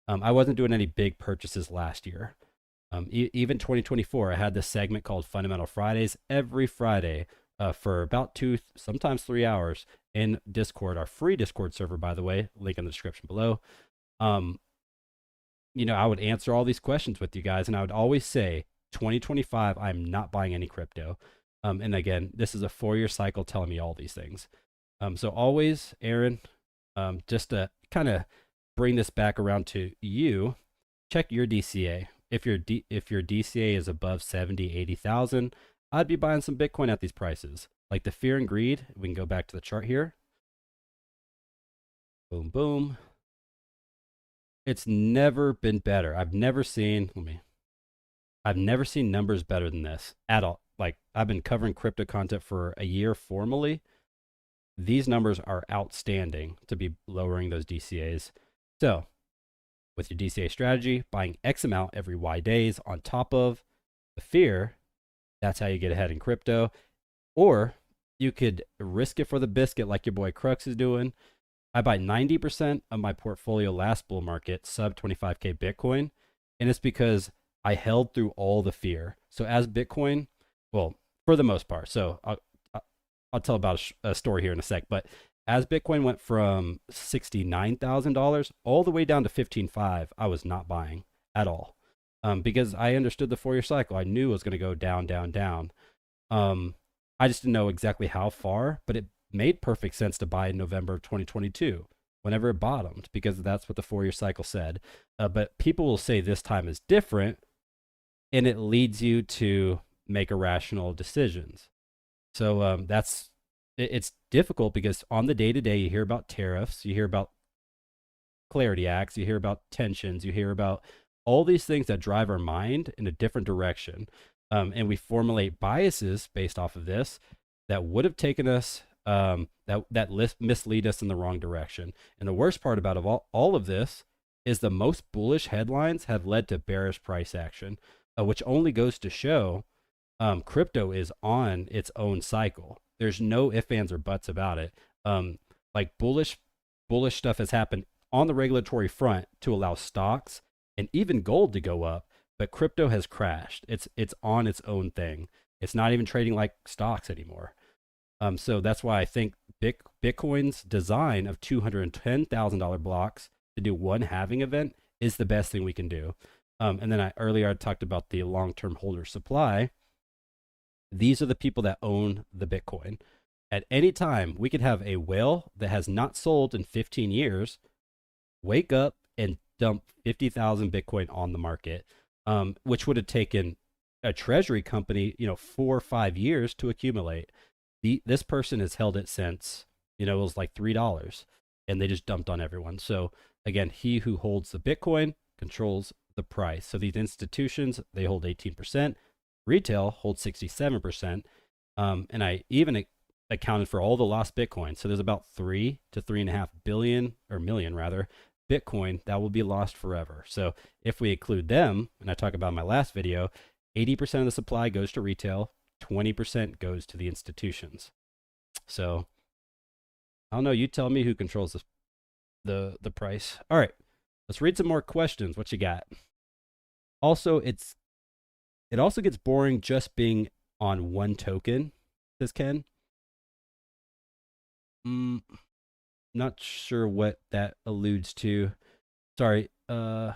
I wasn't doing any big purchases last year. Even 2024, I had this segment called Fundamental Fridays every Friday for about 2, sometimes 3 hours in Discord, our free Discord server, by the way, link in the description below. I would answer all these questions with you guys, and I would always say, 2025, I'm not buying any crypto. And again, this is a 4-year cycle telling me all these things. So always, Aaron, just to kind of bring this back around to you, check your DCA. If your DCA is above 70, 80,000, I'd be buying some Bitcoin at these prices. Like the fear and greed, we can go back to the chart here. Boom, boom. It's never been better. I've never seen numbers better than this at all. Like, I've been covering crypto content for a year formally. These numbers are outstanding to be lowering those DCAs. So with your DCA strategy, buying X amount every Y days on top of the fear, that's how you get ahead in crypto. Or you could risk it for the biscuit like your boy Crux is doing. I buy 90% of my portfolio last bull market, sub 25K Bitcoin. And it's because I held through all the fear. So as Bitcoin, well, for the most part, so I'll tell about a story here in a sec, but as Bitcoin went from $69,000 all the way down to 15.5, I was not buying at all. Because I understood the 4-year cycle. I knew it was going to go down, down, down. I just didn't know exactly how far, but it made perfect sense to buy in November of 2022, whenever it bottomed, because that's what the 4-year cycle said. But people will say this time is different, and it leads you to make irrational decisions. So it's difficult because on the day-to-day, you hear about tariffs, you hear about clarity acts, you hear about tensions, you hear about all these things that drive our mind in a different direction. And we formulate biases based off of this that would have taken us, that mislead us in the wrong direction. And the worst part about all of this is the most bullish headlines have led to bearish price action, which only goes to show crypto is on its own cycle. There's no ifs, ands, or buts about it. Like bullish stuff has happened on the regulatory front to allow stocks and even gold to go up, but crypto has crashed. It's on its own thing. It's not even trading like stocks anymore. So that's why I think Bitcoin's design of $210,000 blocks to do one halving event is the best thing we can do. And then earlier I talked about the long-term holder supply. These are the people that own the Bitcoin. At any time, we could have a whale that has not sold in 15 years wake up and dump 50,000 Bitcoin on the market, which would have taken a treasury company, 4 or 5 years to accumulate. This person has held it since, it was like $3, and they just dumped on everyone. So again, he who holds the Bitcoin controls the price. So these institutions, they hold 18%. Retail holds 67%. And I even accounted for all the lost Bitcoin. So there's about 3 to 3.5 billion, or million rather, Bitcoin that will be lost forever. So if we include them, and I talk about in my last video, 80% of the supply goes to retail, 20% goes to the institutions. So I don't know, you tell me who controls the price. All right, let's read some more questions. What you got? Also, it also gets boring just being on one token, says Ken. Not sure what that alludes to. Sorry. No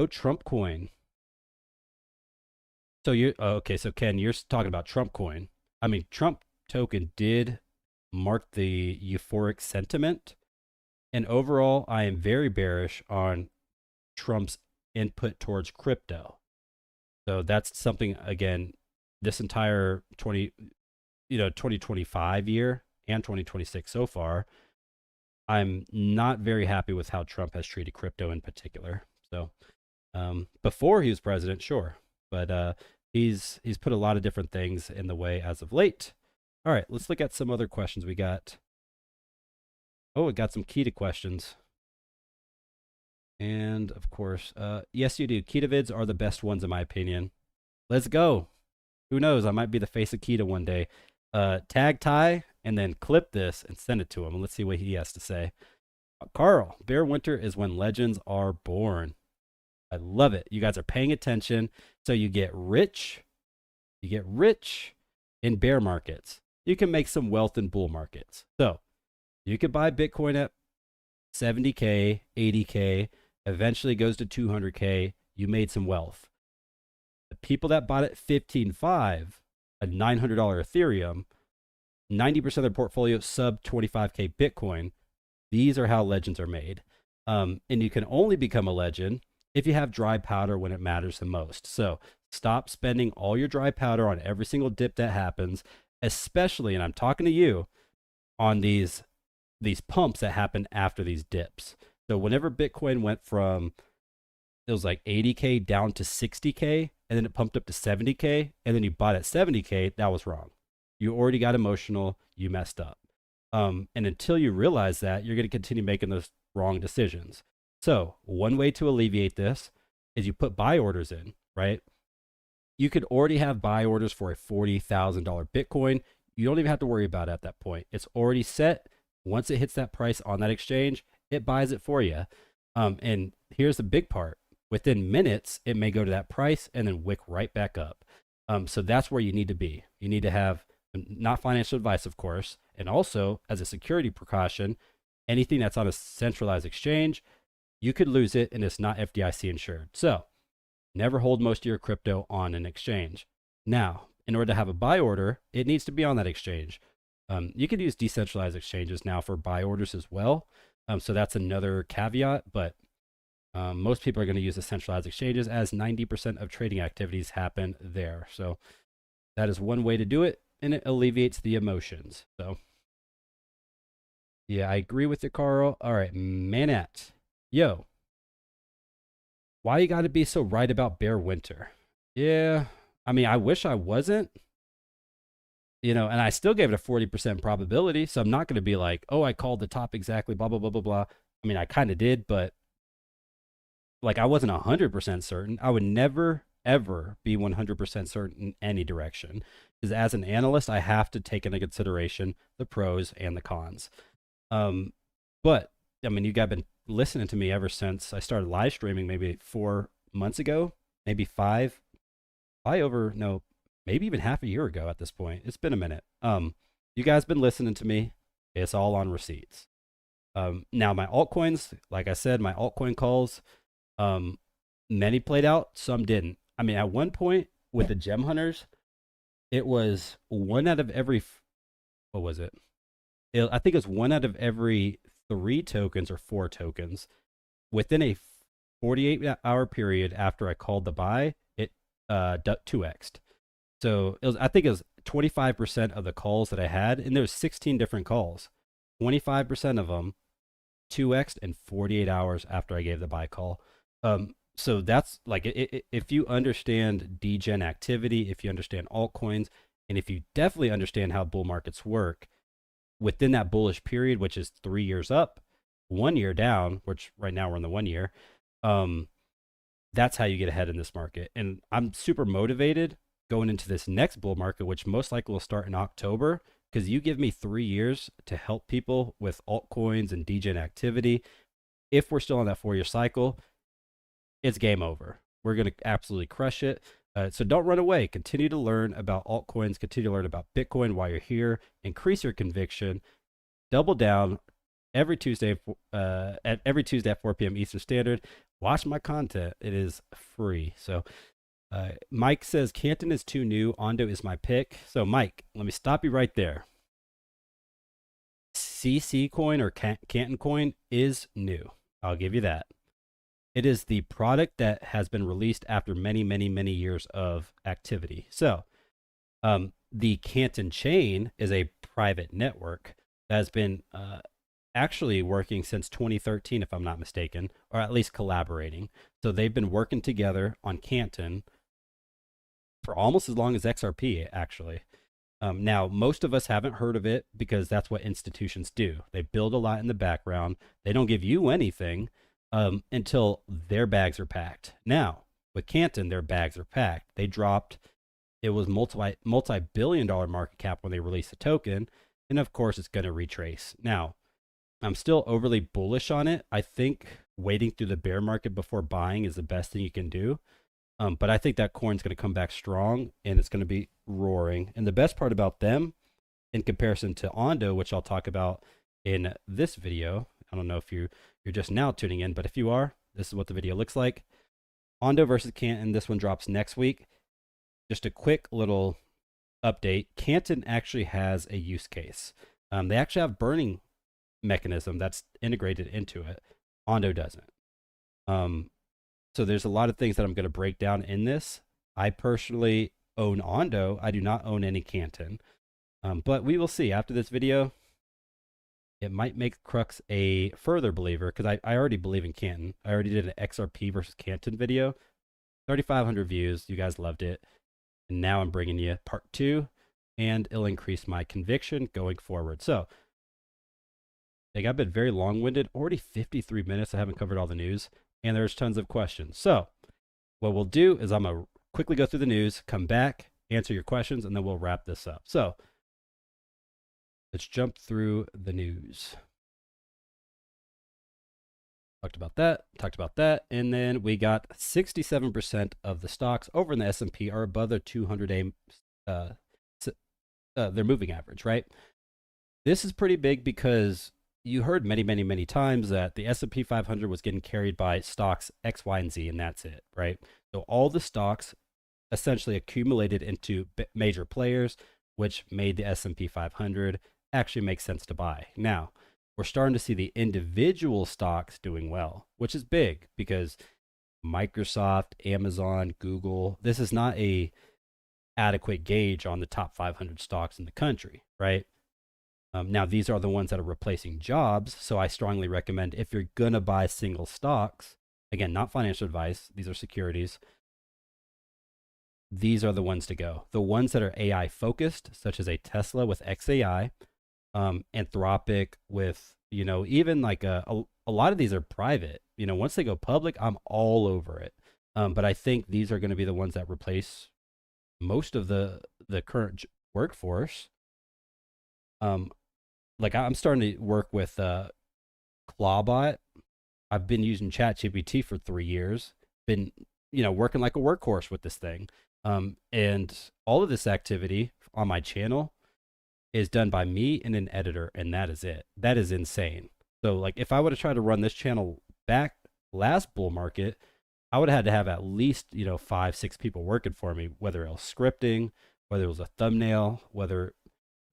Trump coin. So you okay? So Ken, you're talking about Trump coin. I mean, Trump token did mark the euphoric sentiment, and overall, I am very bearish on Trump's input towards crypto. So that's something again. This entire 2025 year and 2026 so far, I'm not very happy with how Trump has treated crypto in particular. So before he was president, sure, but he's put a lot of different things in the way as of late. All right, let's look at some other questions we got. Oh, we got some Kita questions. And of course, yes, you do. Kita vids are the best ones in my opinion. Let's go. Who knows? I might be the face of Kita one day. Tag Ty and then clip this and send it to him. Let's see what he has to say. Carl, bear winter is when legends are born. I love it. You guys are paying attention. So you get rich. You get rich in bear markets. You can make some wealth in bull markets. So you could buy Bitcoin at 70K, 80K, eventually goes to 200K. You made some wealth. The people that bought at 15.5, a $900 Ethereum, 90% of their portfolio sub 25K Bitcoin. These are how legends are made. And you can only become a legend if you have dry powder when it matters the most. So stop spending all your dry powder on every single dip that happens, especially, and I'm talking to you, on these pumps that happen after these dips. So whenever Bitcoin went from, it was like 80K down to 60K, and then it pumped up to 70K, and then you bought at 70K, that was wrong. You already got emotional, you messed up. And until you realize that, you're going to continue making those wrong decisions. So one way to alleviate this is you put buy orders in, right? You could already have buy orders for a $40,000 Bitcoin. You don't even have to worry about it at that point. It's already set. Once it hits that price on that exchange, it buys it for you. And here's the big part. Within minutes, it may go to that price and then wick right back up. So that's where you need to be. You need to have, not financial advice, of course, and also as a security precaution, anything that's on a centralized exchange, you could lose it and it's not FDIC insured. So never hold most of your crypto on an exchange. Now, in order to have a buy order, it needs to be on that exchange. You could use decentralized exchanges now for buy orders as well. So that's another caveat, but most people are going to use the centralized exchanges as 90% of trading activities happen there. So that is one way to do it, and it alleviates the emotions. So yeah, I agree with you, Carl. All right, Manette. Yo, why you got to be so right about bear winter? Yeah, I mean, I wish I wasn't. And I still gave it a 40% probability. So I'm not going to be like, oh, I called the top exactly, blah, blah, blah, blah, blah. I mean, I kind of did, but like I wasn't 100% certain. I would never, ever be 100% certain in any direction. Because as an analyst, I have to take into consideration the pros and the cons. But I mean, you guys have been listening to me ever since I started live streaming maybe 4 months ago, maybe 5, maybe even half a year ago at this point. It's been a minute. You guys been listening to me. It's all on receipts. Now my altcoins, like I said, my altcoin calls, many played out, some didn't. I mean, at one point with the gem hunters, it was one out of every, what was it? I think it was one out of every 3 tokens or 4 tokens. Within a 48-hour period after I called the buy, it 2x'd. So I think it was 25% of the calls that I had, and there was 16 different calls. 25% of them 2x'd in 48 hours after I gave the buy call. So that's like, if you understand degen activity, if you understand altcoins, and if you definitely understand how bull markets work, within that bullish period, which is 3 years up, 1 year down, which right now we're in the 1 year, that's how you get ahead in this market. And I'm super motivated going into this next bull market, which most likely will start in October, because you give me 3 years to help people with altcoins and degen activity. If we're still on that 4-year cycle, it's game over. We're going to absolutely crush it. So don't run away. Continue to learn about altcoins. Continue to learn about Bitcoin while you're here. Increase your conviction. double down every Tuesday at every Tuesday at 4 p.m. Eastern Standard. Watch my content. It is free. So Mike says Canton is too new. Ondo is my pick. So Mike, let me stop you right there. CC coin or Canton coin is new. I'll give you that. It is the product that has been released after many, many, many years of activity. So the Canton chain is a private network that has been actually working since 2013, if I'm not mistaken, or at least collaborating. So they've been working together on Canton for almost as long as XRP, actually. Now, most of us haven't heard of it because that's what institutions do. They build a lot in the background. They don't give you anything until their bags are packed. Now, with Canton, their bags are packed. They dropped, it was multi-billion-dollar market cap when they released the token. And of course, it's going to retrace. Now, I'm still overly bullish on it. I think waiting through the bear market before buying is the best thing you can do. But I think that coin's going to come back strong and it's going to be roaring. And the best part about them in comparison to Ondo, which I'll talk about in this video, I don't know if you're just now tuning in, but if you are, this is what the video looks like. Ondo versus Canton, this one drops next week. Just a quick little update. Canton actually has a use case. They actually have burning mechanism that's integrated into it. Ondo doesn't. So there's a lot of things that I'm going to break down in this. I personally own Ondo. I do not own any Canton. But we will see after this video. It might make Crux a further believer because I already believe in Canton. I already did an XRP versus Canton video. 3,500 views. You guys loved it. And now I'm bringing you part 2. And it'll increase my conviction going forward. So, I've been very long-winded. Already 53 minutes. I haven't covered all the news. And there's tons of questions. So what we'll do is I'm going to quickly go through the news, come back, answer your questions, and then we'll wrap this up. So let's jump through the news. Talked about that. And then we got 67% of the stocks over in the S&P are above their 200-day, their moving average, right? This is pretty big because you heard many, many, many times that the S&P 500 was getting carried by stocks X, Y, and Z, and that's it, right? So all the stocks essentially accumulated into major players, which made the S&P 500 actually make sense to buy. Now, we're starting to see the individual stocks doing well, which is big because Microsoft, Amazon, Google, this is not a adequate gauge on the top 500 stocks in the country, right? Now, these are the ones that are replacing jobs. So I strongly recommend if you're going to buy single stocks, again, not financial advice, these are securities. These are the ones to go. The ones that are AI focused, such as a Tesla with XAI, Anthropic with, even like a lot of these are private. Once they go public, I'm all over it. But I think these are going to be the ones that replace most of the current workforce. Like I'm starting to work with Clawbot. I've been using ChatGPT for 3 years. Been, working like a workhorse with this thing. And all of this activity on my channel is done by me and an editor, and that is it. That is insane. So like if I would have tried to run this channel back last bull market, I would have had to have at least, 5, 6 people working for me, whether it was scripting, whether it was a thumbnail, so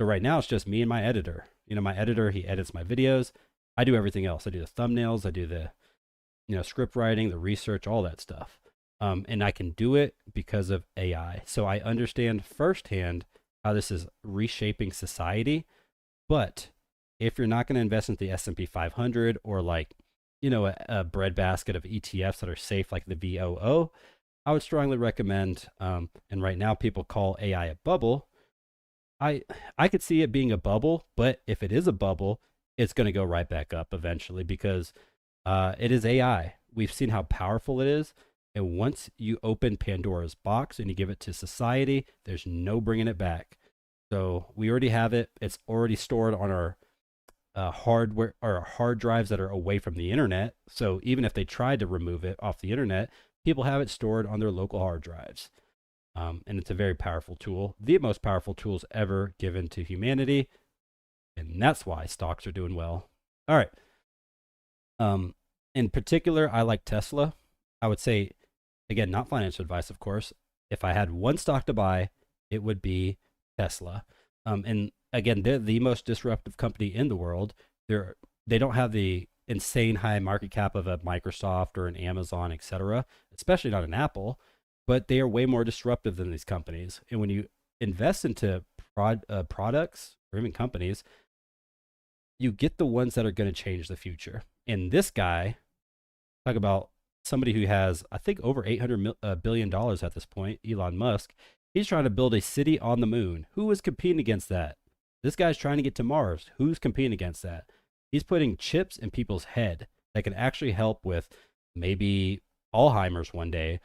right now it's just me and my editor. My editor, he edits my videos. I do everything else. I do the thumbnails. I do the, script writing, the research, all that stuff. And I can do it because of AI. So I understand firsthand how this is reshaping society. But if you're not going to invest in the S&P 500 or like, a breadbasket of ETFs that are safe like the VOO, I would strongly recommend, and right now people call AI a bubble. I could see it being a bubble, but if it is a bubble, it's going to go right back up eventually because it is AI. We've seen how powerful it is. And once you open Pandora's box and you give it to society, there's no bringing it back. So we already have it. It's already stored on our hardware or hard drives that are away from the internet. So even if they tried to remove it off the internet, people have it stored on their local hard drives. And it's a very powerful tool, the most powerful tools ever given to humanity. And that's why stocks are doing well. All right. In particular, I like Tesla. I would say, again, not financial advice, of course. If I had one stock to buy, it would be Tesla. And again, they're the most disruptive company in the world. They don't have the insane high market cap of a Microsoft or an Amazon, etc., especially not an Apple, but they are way more disruptive than these companies. And when you invest into products or even companies, you get the ones that are going to change the future. And this guy, talk about somebody who has, I think, over $800 billion at this point, Elon Musk. He's trying to build a city on the moon. Who is competing against that? This guy's trying to get to Mars. Who's competing against that? He's putting chips in people's head that can actually help with maybe Alzheimer's one day.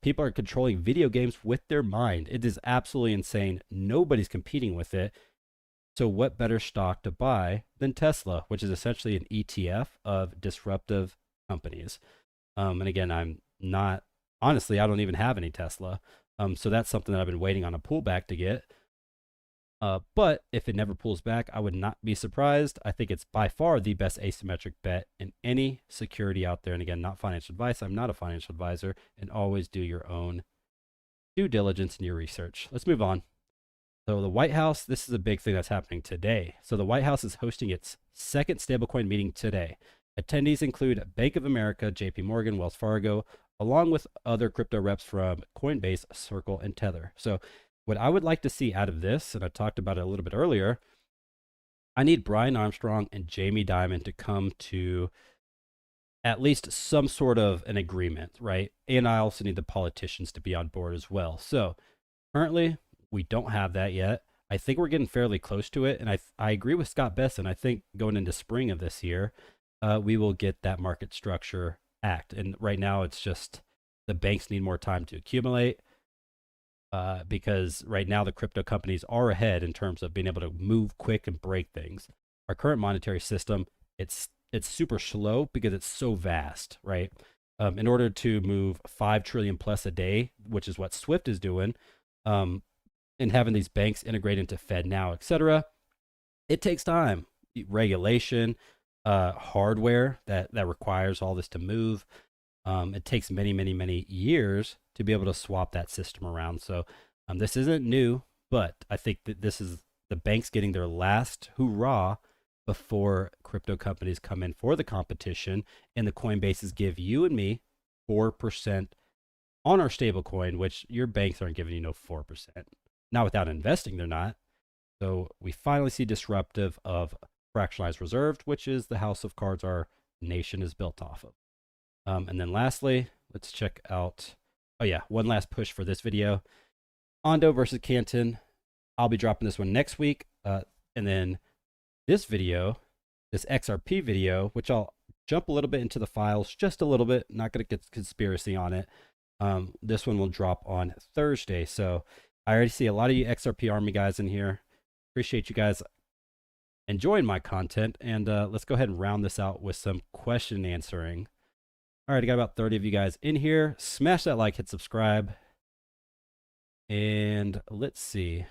People are controlling video games with their mind. It is absolutely insane. Nobody's competing with it. So what better stock to buy than Tesla, which is essentially an ETF of disruptive companies. And again, I'm not, honestly, I don't even have any Tesla. So that's something that I've been waiting on a pullback to get. But if it never pulls back, I would not be surprised. I think it's by far the best asymmetric bet in any security out there. And again, not financial advice. I'm not a financial advisor, and always do your own due diligence in your research. Let's move on. So the White House, this is a big thing that's happening today. So the White House is hosting its second stablecoin meeting today. Attendees include Bank of America, JP Morgan, Wells Fargo, along with other crypto reps from Coinbase, Circle, and Tether. So what I would like to see out of this, and I talked about it a little bit earlier, I need Brian Armstrong and Jamie Dimon to come to at least some sort of an agreement, right? And I also need the politicians to be on board as well. So currently, we don't have that yet. I think we're getting fairly close to it. And I agree with Scott Besson. I think going into spring of this year, we will get that market structure act. And right now, it's just the banks need more time to accumulate because right now the crypto companies are ahead in terms of being able to move quick and break things. Our current monetary system, it's super slow because it's so vast, right? In order to move 5 trillion plus a day, which is what Swift is doing, and having these banks integrate into FedNow, et cetera, it takes time. Regulation, hardware that requires all this to move. It takes many, many, many years to be able to swap that system around. So this isn't new, but I think that this is the banks getting their last hurrah before crypto companies come in for the competition, and the Coinbases give you and me 4% on our stablecoin, which your banks aren't giving you no 4%. Now, without investing, they're not. So we finally see disruptive of fractionalized reserved, which is the house of cards our nation is built off of. And then lastly, let's check out, oh yeah, one last push for this video. Ondo versus Canton. I'll be dropping this one next week. And then this video, this XRP video, which I'll jump a little bit into the files, just a little bit, not going to get conspiracy on it. This one will drop on Thursday. So I already see a lot of you XRP Army guys in here. Appreciate you guys enjoying my content. And let's go ahead and round this out with some question answering. All right, I got about 30 of you guys in here. Smash that like, hit subscribe. And let's see.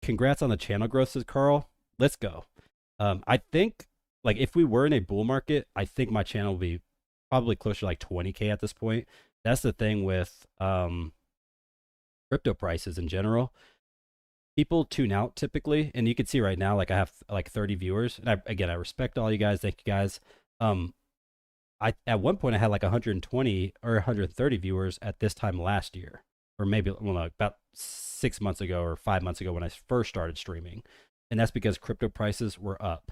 Congrats on the channel growth, says Carl. Let's go. I think, like, if we were in a bull market, I think my channel would be probably closer to like 20K at this point. That's the thing with crypto prices in general. People tune out typically, and you can see right now, like I have like 30 viewers. And I respect all you guys. Thank you guys. At one point I had like 120 or 130 viewers at this time last year, or maybe about 6 months ago or 5 months ago when I first started streaming. And that's because crypto prices were up,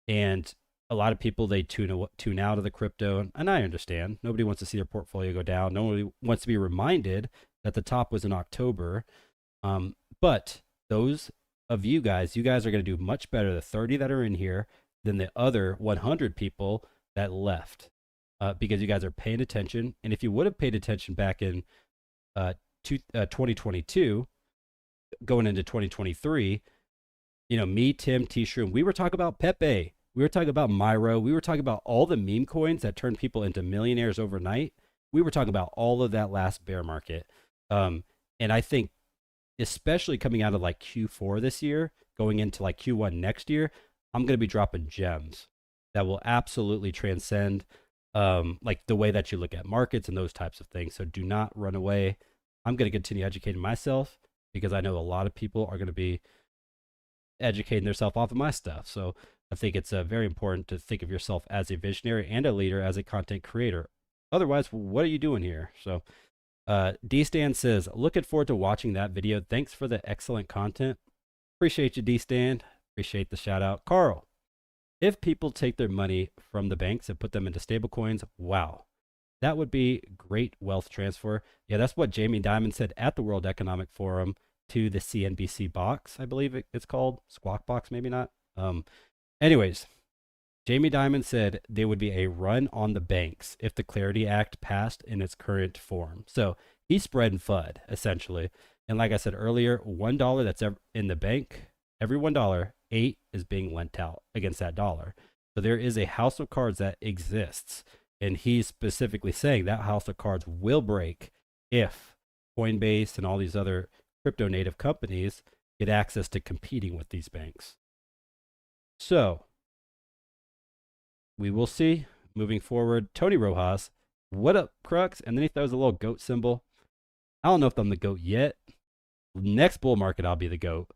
and a lot of people, they tune out of the crypto, and I understand. Nobody wants to see their portfolio go down. Nobody wants to be reminded that the top was in October. But those of you guys are going to do much better, the 30 that are in here, than the other 100 people that left, because you guys are paying attention. And if you would have paid attention back in 2022, going into 2023, you know, me, Tim, T-Shroom, we were talking about Pepe. We were talking about Myro. We were talking about all the meme coins that turned people into millionaires overnight. We were talking about all of that last bear market. And I think especially coming out of like Q4 this year, going into like Q1 next year, I'm going to be dropping gems that will absolutely transcend like the way that you look at markets and those types of things. So do not run away. I'm going to continue educating myself because I know a lot of people are going to be educating themselves off of my stuff. So I think it's very important to think of yourself as a visionary and a leader, as a content creator. Otherwise, what are you doing here? So D-Stan says, looking forward to watching that video. Thanks for the excellent content. Appreciate you, D-Stan. Appreciate the shout out. Carl, if people take their money from the banks and put them into stablecoins, wow, that would be great wealth transfer. Yeah, that's what Jamie Dimon said at the World Economic Forum to the CNBC box, I believe it's called. Squawk box, maybe not. Anyways, Jamie Dimon said there would be a run on the banks if the Clarity Act passed in its current form. So he's spreading FUD, essentially. And like I said earlier, $1 that's in the bank, every $1, 8 is being lent out against that dollar. So there is a house of cards that exists. And he's specifically saying that house of cards will break if Coinbase and all these other crypto native companies get access to competing with these banks. So we will see moving forward. Tony Rojas, what up, Crux? And then he throws a little goat symbol. I don't know if I'm the goat yet. Next bull market, I'll be the goat.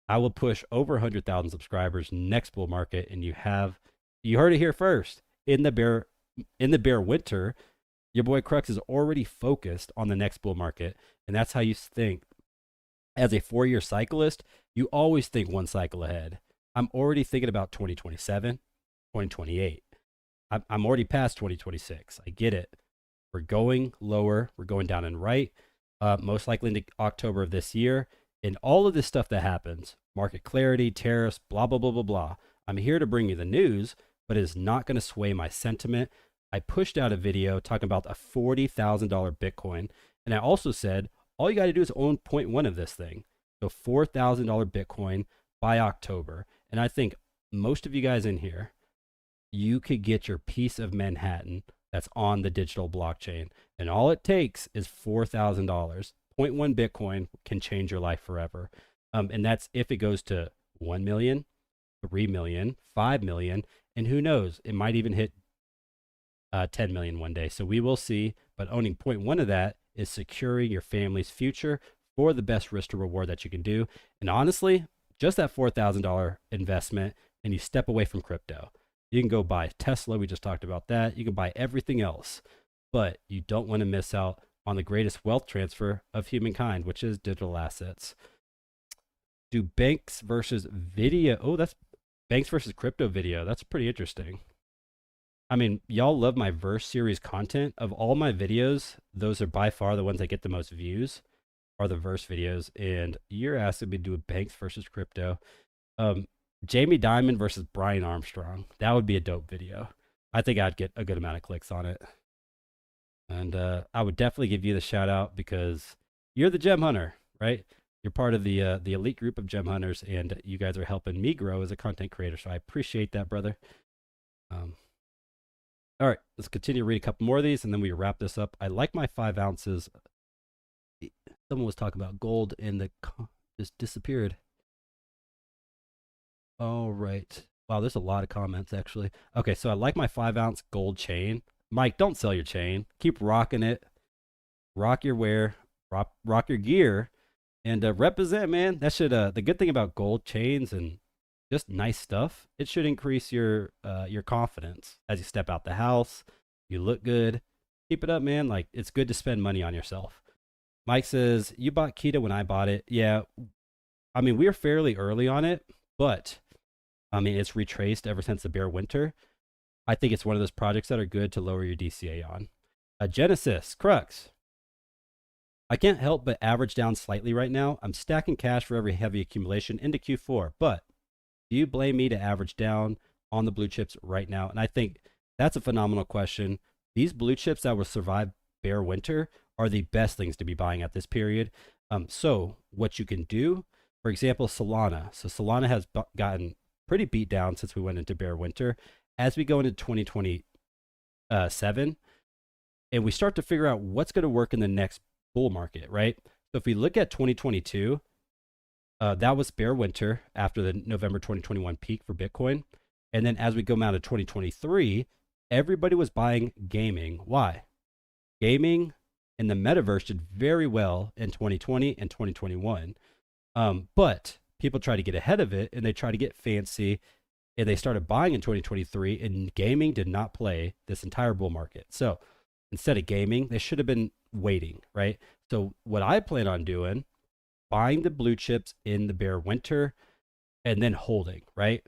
I will push over 100,000 subscribers next bull market, and you heard it here first. In the bear winter, your boy Crux is already focused on the next bull market, and that's how you think. As a 4-year cyclist, you always think one cycle ahead. I'm already thinking about 2027, 2028. I'm already past 2026. I get it. We're going lower. We're going down and right, most likely into October of this year. And all of this stuff that happens, market clarity, tariffs, blah, blah, blah, blah, blah. I'm here to bring you the news, but it is not going to sway my sentiment. I pushed out a video talking about a $40,000 Bitcoin. And I also said, all you got to do is own 0.1 of this thing. So $4,000 Bitcoin by October. And I think most of you guys in here, you could get your piece of Manhattan that's on the digital blockchain. And all it takes is $4,000. 0.1 Bitcoin can change your life forever. And that's if it goes to 1 million, 3 million, 5 million, and who knows, it might even hit 10 million one day. So we will see. But owning 0.1 of that is securing your family's future for the best risk to reward that you can do. And honestly, just that $4,000 investment, and you step away from crypto. You can go buy Tesla. We just talked about that. You can buy everything else, but you don't want to miss out on the greatest wealth transfer of humankind, which is digital assets. Do banks versus video? Oh, that's banks versus crypto video. That's pretty interesting. I mean, y'all love my verse series content. Of all my videos, those are by far the ones that get the most views, are the verse videos. And you're asking me to do a banks versus crypto. Jamie Dimon versus Brian Armstrong. That would be a dope video. I think I'd get a good amount of clicks on it. And I would definitely give you the shout out because you're the gem hunter, right? You're part of the elite group of gem hunters, and you guys are helping me grow as a content creator. So I appreciate that, brother. All right, let's continue to read a couple more of these, and then we wrap this up. I like my 5 ounces. Someone was talking about gold, and the just disappeared. All right. Wow, there's a lot of comments, actually. Okay, so I like my 5-ounce gold chain. Mike, don't sell your chain. Keep rocking it. Rock your wear. Rock your gear. And represent, man. That should, the good thing about gold chains and just nice stuff, it should increase your confidence as you step out the house. You look good. Keep it up, man. Like, it's good to spend money on yourself. Mike says, you bought Kita when I bought it. Yeah. I mean, we were fairly early on it, but I mean, it's retraced ever since the bear winter. I think it's one of those projects that are good to lower your DCA on. Genesis, Crux. I can't help but average down slightly right now. I'm stacking cash for every heavy accumulation into Q4, but do you blame me to average down on the blue chips right now? And I think that's a phenomenal question. These blue chips that will survive bear winter are the best things to be buying at this period. So what you can do, for example, Solana. So Solana has gotten pretty beat down since we went into bear winter. As we go into 2027, and we start to figure out what's going to work in the next bull market, right? So if we look at 2022, That was bear winter after the November 2021 peak for Bitcoin. And then as we go out of 2023, everybody was buying gaming. Why? Gaming and the metaverse did very well in 2020 and 2021. But people try to get ahead of it and they try to get fancy and they started buying in 2023, and gaming did not play this entire bull market. So instead of gaming, they should have been waiting, right? So what I plan on doing, buying the blue chips in the bear winter and then holding, right?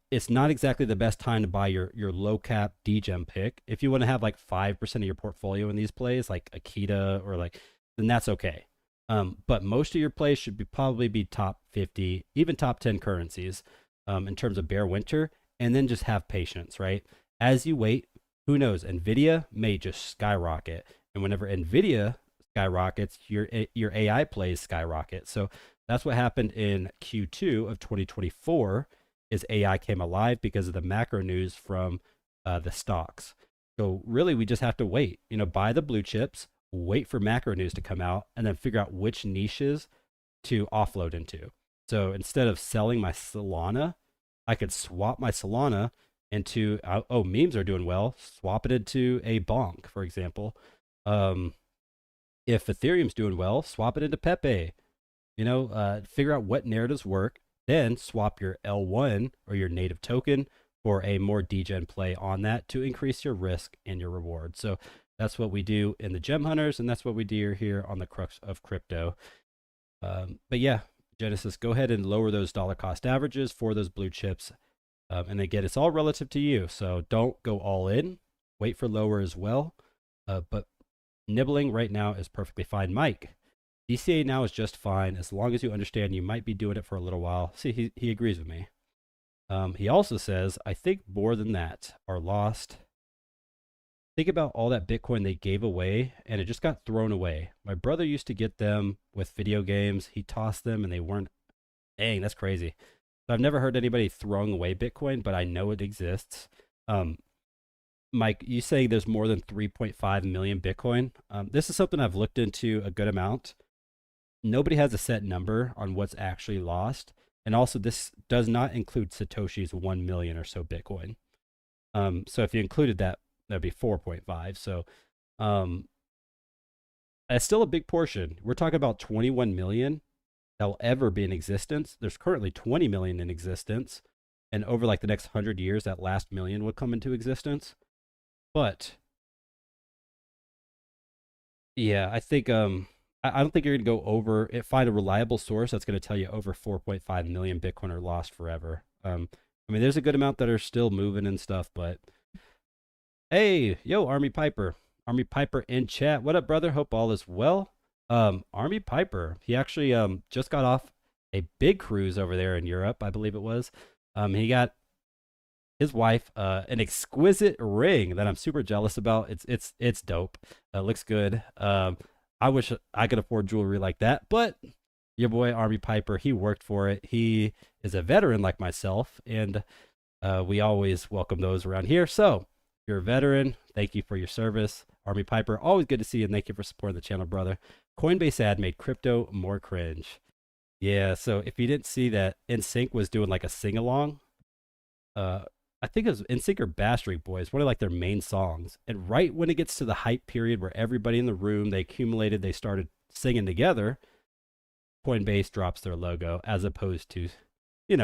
It's not exactly the best time to buy your low cap DGEM pick. If you want to have like 5% of your portfolio in these plays, like Akita or like, then that's okay. But most of your plays should probably be top 50, even top 10 currencies in terms of bear winter, and then just have patience, right? As you wait, who knows? Nvidia may just skyrocket, and whenever Nvidia skyrockets, your AI plays skyrocket. So that's what happened in Q2 of 2024. Is AI came alive because of the macro news from the stocks. So really, we just have to wait. Buy the blue chips, wait for macro news to come out, and then figure out which niches to offload into. So instead of selling my Solana, I could swap my Solana into, memes are doing well, swap it into a bonk, for example. If Ethereum's doing well, swap it into Pepe. Figure out what narratives work, then swap your L1 or your native token for a more degen play on that to increase your risk and your reward. So that's what we do in the Gem Hunters, and that's what we do here on the Crux of Crypto. But yeah, Genesis, go ahead and lower those dollar cost averages for those blue chips. And again, it's all relative to you. So don't go all in. Wait for lower as well. But nibbling right now is perfectly fine. Mike, DCA now is just fine as long as you understand you might be doing it for a little while. See, he agrees with me. He also says, I think more than that are lost. Think about all that Bitcoin they gave away and it just got thrown away. My brother used to get them with video games. He tossed them and they weren't. Dang, that's crazy. So I've never heard anybody throwing away Bitcoin, but I know it exists. Mike, you say there's more than 3.5 million Bitcoin. This is something I've looked into a good amount. Nobody has a set number on what's actually lost. And also this does not include Satoshi's 1 million or so Bitcoin. So if you included that, that'd be 4.5. So that's still a big portion. We're talking about 21 million that will ever be in existence. There's currently 20 million in existence. And over like the next 100 years, that last million would come into existence. But yeah, I think I don't think you're going to go over it. Find a reliable source that's going to tell you over 4.5 million Bitcoin are lost forever. I mean, there's a good amount that are still moving and stuff, but hey, yo, Army Piper in chat. What up, brother? Hope all is well. Army Piper, he actually just got off a big cruise over there in Europe, I believe it was. He got his wife an exquisite ring that I'm super jealous about. It's dope. Looks good. I wish I could afford jewelry like that, but your boy Army Piper, he worked for it. He is a veteran like myself, and we always welcome those around here. So if you're a veteran, thank you for your service. Army Piper, always good to see you, and thank you for supporting the channel, brother. Coinbase ad made crypto more cringe. Yeah, so if you didn't see that, NSYNC was doing like a sing-along. I think it was NSYNC or Backstreet Boys, one of like their main songs. And right when it gets to the hype period where everybody in the room, they accumulated, they started singing together, Coinbase drops their logo as opposed to,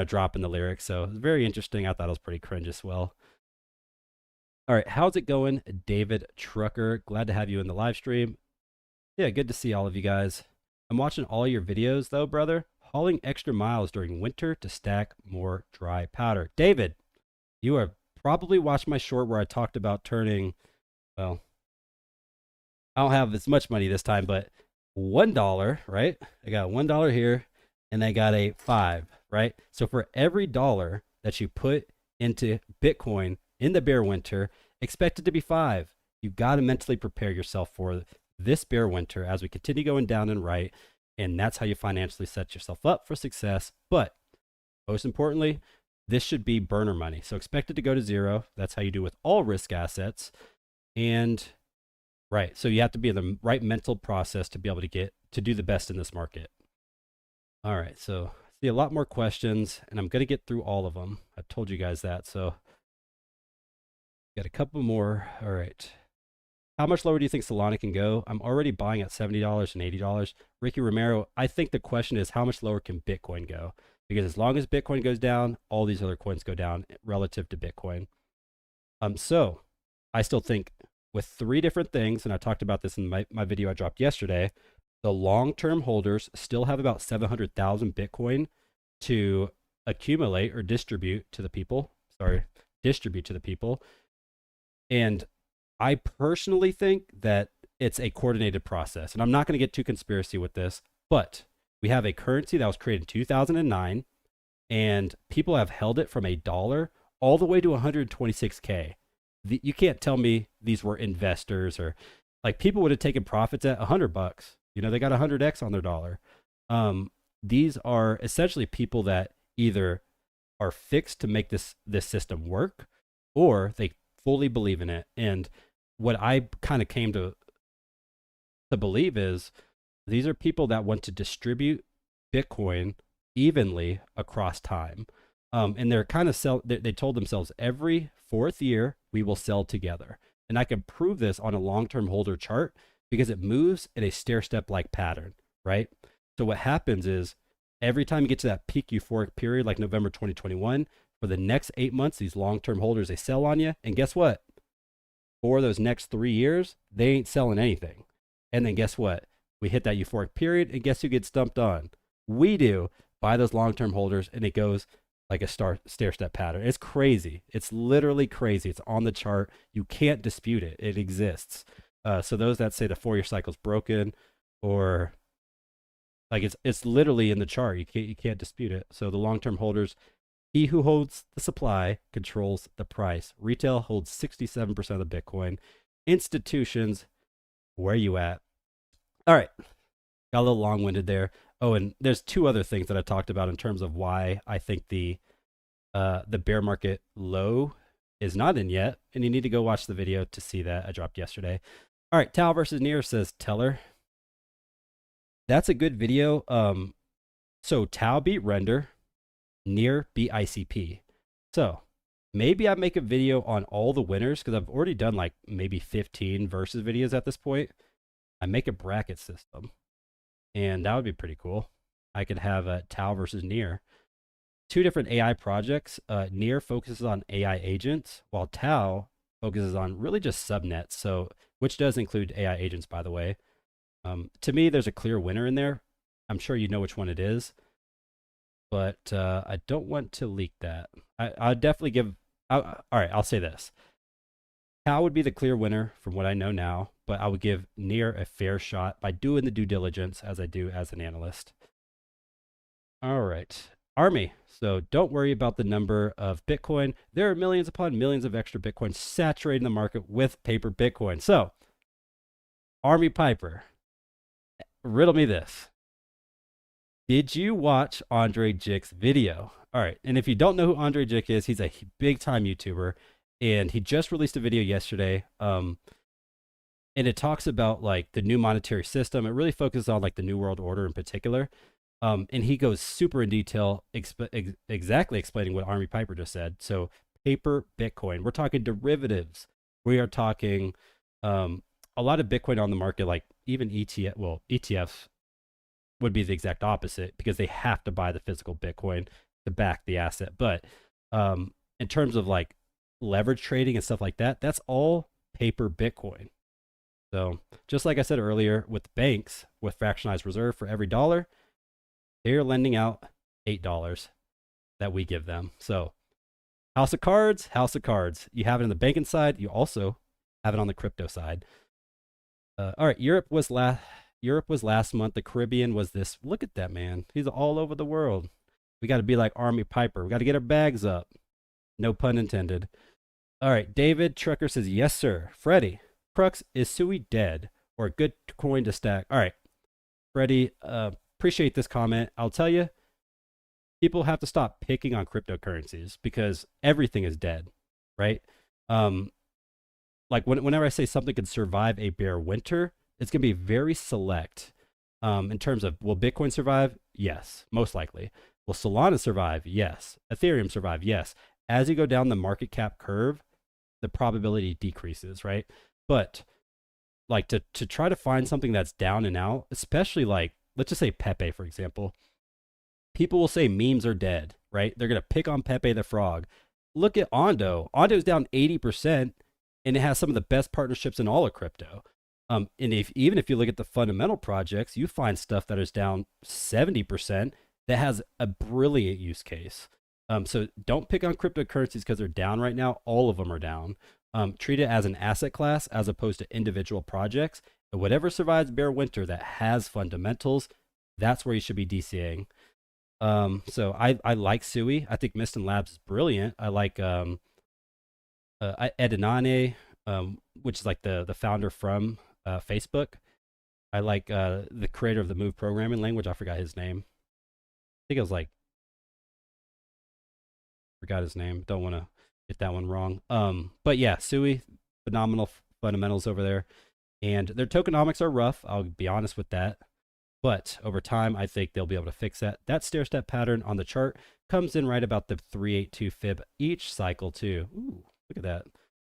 dropping the lyrics. So it's very interesting. I thought it was pretty cringe as well. All right, how's it going, David Trucker? Glad to have you in the live stream. Yeah, good to see all of you guys. I'm watching all your videos though, brother. Hauling extra miles during winter to stack more dry powder. David, you are probably watched my short where I talked about turning, well, I don't have as much money this time, but $1, right? I got $1 here and I got a 5, right? So for every dollar that you put into Bitcoin in the bear winter, expect it to be 5. You got to mentally prepare yourself for this bear winter as we continue going down and right. And that's how you financially set yourself up for success. But most importantly, this should be burner money. So expect it to go to 0. That's how you do with all risk assets. And right, so you have to be in the right mental process to be able to do the best in this market. All right, so I see a lot more questions, and I'm going to get through all of them. I told you guys that, so got a couple more. All right. How much lower do you think Solana can go? I'm already buying at $70 and $80. Ricky Romero, I think the question is how much lower can Bitcoin go? Because as long as Bitcoin goes down, all these other coins go down relative to Bitcoin. So I still think with three different things, and I talked about this in my video I dropped yesterday, the long-term holders still have about 700,000 Bitcoin to accumulate or distribute to the people. And I personally think that it's a coordinated process. And I'm not going to get too conspiracy with this, but we have a currency that was created in 2009, and people have held it from $1 all the way to 126K. You can't tell me these were investors or like people would have taken profits at $100. You know, they got 100x on their dollar. These are essentially people that either are fixed to make this system work, or they fully believe in it. And what I kind of came to believe is these are people that want to distribute Bitcoin evenly across time. And they're kind of they told themselves every 4th year we will sell together. And I can prove this on a long-term holder chart because it moves in a stair-step like pattern, right? So what happens is every time you get to that peak euphoric period like November 2021, for the next 8 months, these long-term holders, they sell on you. And guess what? For those next 3 years, they ain't selling anything. And then guess what? We hit that euphoric period, and guess who gets dumped on? We do, by those long-term holders, and it goes like a stair-step pattern. It's crazy. It's literally crazy. It's on the chart. You can't dispute it. It exists. So those that say the 4-year cycle is broken, or like it's literally in the chart. You can't dispute it. So the long-term holders, he who holds the supply controls the price. Retail holds 67% of the Bitcoin. Institutions, where you at? All right. Got a little long-winded there. Oh, and there's 2 other things that I talked about in terms of why I think the bear market low is not in yet. And you need to go watch the video to see that I dropped yesterday. All right. Tau versus Near says Teller. That's a good video. So Tau beat Render. Near beat ICP. So maybe I make a video on all the winners because I've already done like maybe 15 versus videos at this point. I make a bracket system, and that would be pretty cool. I could have a Tau versus Near. 2 different AI projects. Near focuses on AI agents, while Tau focuses on really just subnets. So, which does include AI agents, by the way. To me, there's a clear winner in there. I'm sure you know which one it is. But I don't want to leak that. I'll definitely give. All right, I'll say this. Tau would be the clear winner from what I know now, but I would give Near a fair shot by doing the due diligence as I do as an analyst. All right, Army. So don't worry about the number of Bitcoin. There are millions upon millions of extra Bitcoin saturating the market with paper Bitcoin. So, Army Piper, riddle me this. Did you watch Andre Jick's video? All right. And if you don't know who Andre Jick is, he's a big time YouTuber, and he just released a video yesterday. And it talks about like the new monetary system. It really focuses on like the New World Order in particular. And he goes super in detail, exactly explaining what Army Piper just said. So paper Bitcoin, we're talking derivatives. We are talking a lot of Bitcoin on the market, like even ETFs would be the exact opposite because they have to buy the physical Bitcoin to back the asset. But in terms of like leverage trading and stuff like that, that's all paper Bitcoin. So just like I said earlier, with banks, with fractionalized reserve for every dollar, they're lending out $8 that we give them. So house of cards, house of cards. You have it on the banking side. You also have it on the crypto side. All right, Europe was last month. The Caribbean was this. Look at that, man. He's all over the world. We got to be like Army Piper. We got to get our bags up. No pun intended. All right, David Trucker says, yes, sir. Freddie, Crux, is Sui dead or a good coin to stack? All right, Freddie, appreciate this comment. I'll tell you, people have to stop picking on cryptocurrencies because everything is dead, right? Like whenever I say something can survive a bear winter, it's going to be very select in terms of will Bitcoin survive? Yes, most likely. Will Solana survive? Yes. Ethereum survive? Yes. As you go down the market cap curve, the probability decreases, right? But like to try to find something that's down and out, especially like let's just say Pepe, for example. People will say memes are dead, right? They're gonna pick on Pepe the Frog. Look at Ondo. Ondo's down 80%, and it has some of the best partnerships in all of crypto. And even if you look at the fundamental projects, you find stuff that is down 70% that has a brilliant use case. So don't pick on cryptocurrencies because they're down right now. All of them are down. Treat it as an asset class as opposed to individual projects. And whatever survives bear winter that has fundamentals, that's where you should be DCAing. So I like Sui. I think Miston Labs is brilliant. I like Edenane, which is like the founder from Facebook. I like the creator of the Move programming language. I forgot his name. I think it was like forgot his name. Don't want to get that one wrong. But yeah, Sui, phenomenal fundamentals over there, and their tokenomics are rough. I'll be honest with that. But over time, I think they'll be able to fix that. That stair-step pattern on the chart comes in right about the 382 fib each cycle too. Ooh, look at that.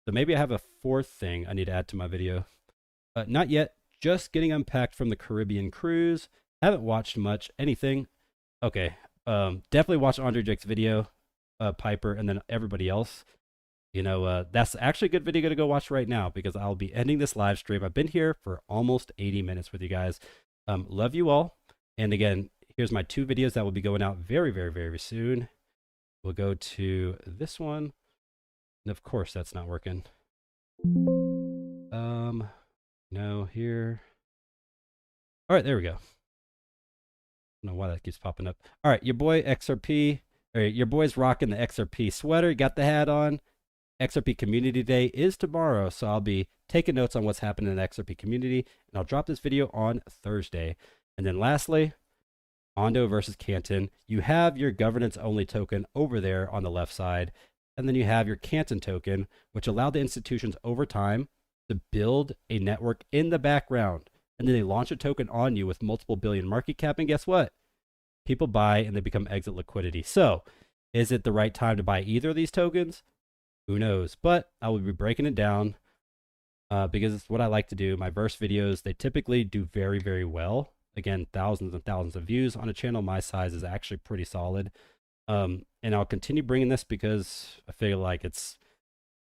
So maybe I have a fourth thing I need to add to my video. Not yet. Just getting unpacked from the Caribbean cruise. Haven't watched much. Anything. Okay. Definitely watch Andre Jake's video, Piper, and then everybody else. You know, that's actually a good video to go watch right now because I'll be ending this live stream. I've been here for almost 80 minutes with you guys. Love you all. And again, here's my 2 videos that will be going out very, very, very soon. We'll go to this one. And of course, that's not working. No, here. All right, there we go. I don't know why that keeps popping up. All right, your boy XRP, or your boy's rocking the XRP sweater. Got the hat on. XRP Community Day is tomorrow, so I'll be taking notes on what's happening in the XRP community, and I'll drop this video on Thursday. And then lastly, Ondo versus Canton. You have your governance-only token over there on the left side, and then you have your Canton token, which allowed the institutions over time to build a network in the background, and then they launch a token on you with multiple billion market cap, and guess what? People buy, and they become exit liquidity. So, is it the right time to buy either of these tokens? Who knows? But I will be breaking it down because it's what I like to do. My verse videos, they typically do very, very well. Again, thousands and thousands of views on a channel my size is actually pretty solid. And I'll continue bringing this because I feel like it's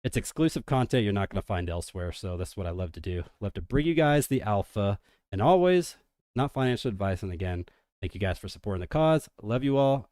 exclusive content you're not going to find elsewhere. So that's what I love to do. Love to bring you guys the alpha, and always not financial advice. And again, thank you guys for supporting the cause. Love you all.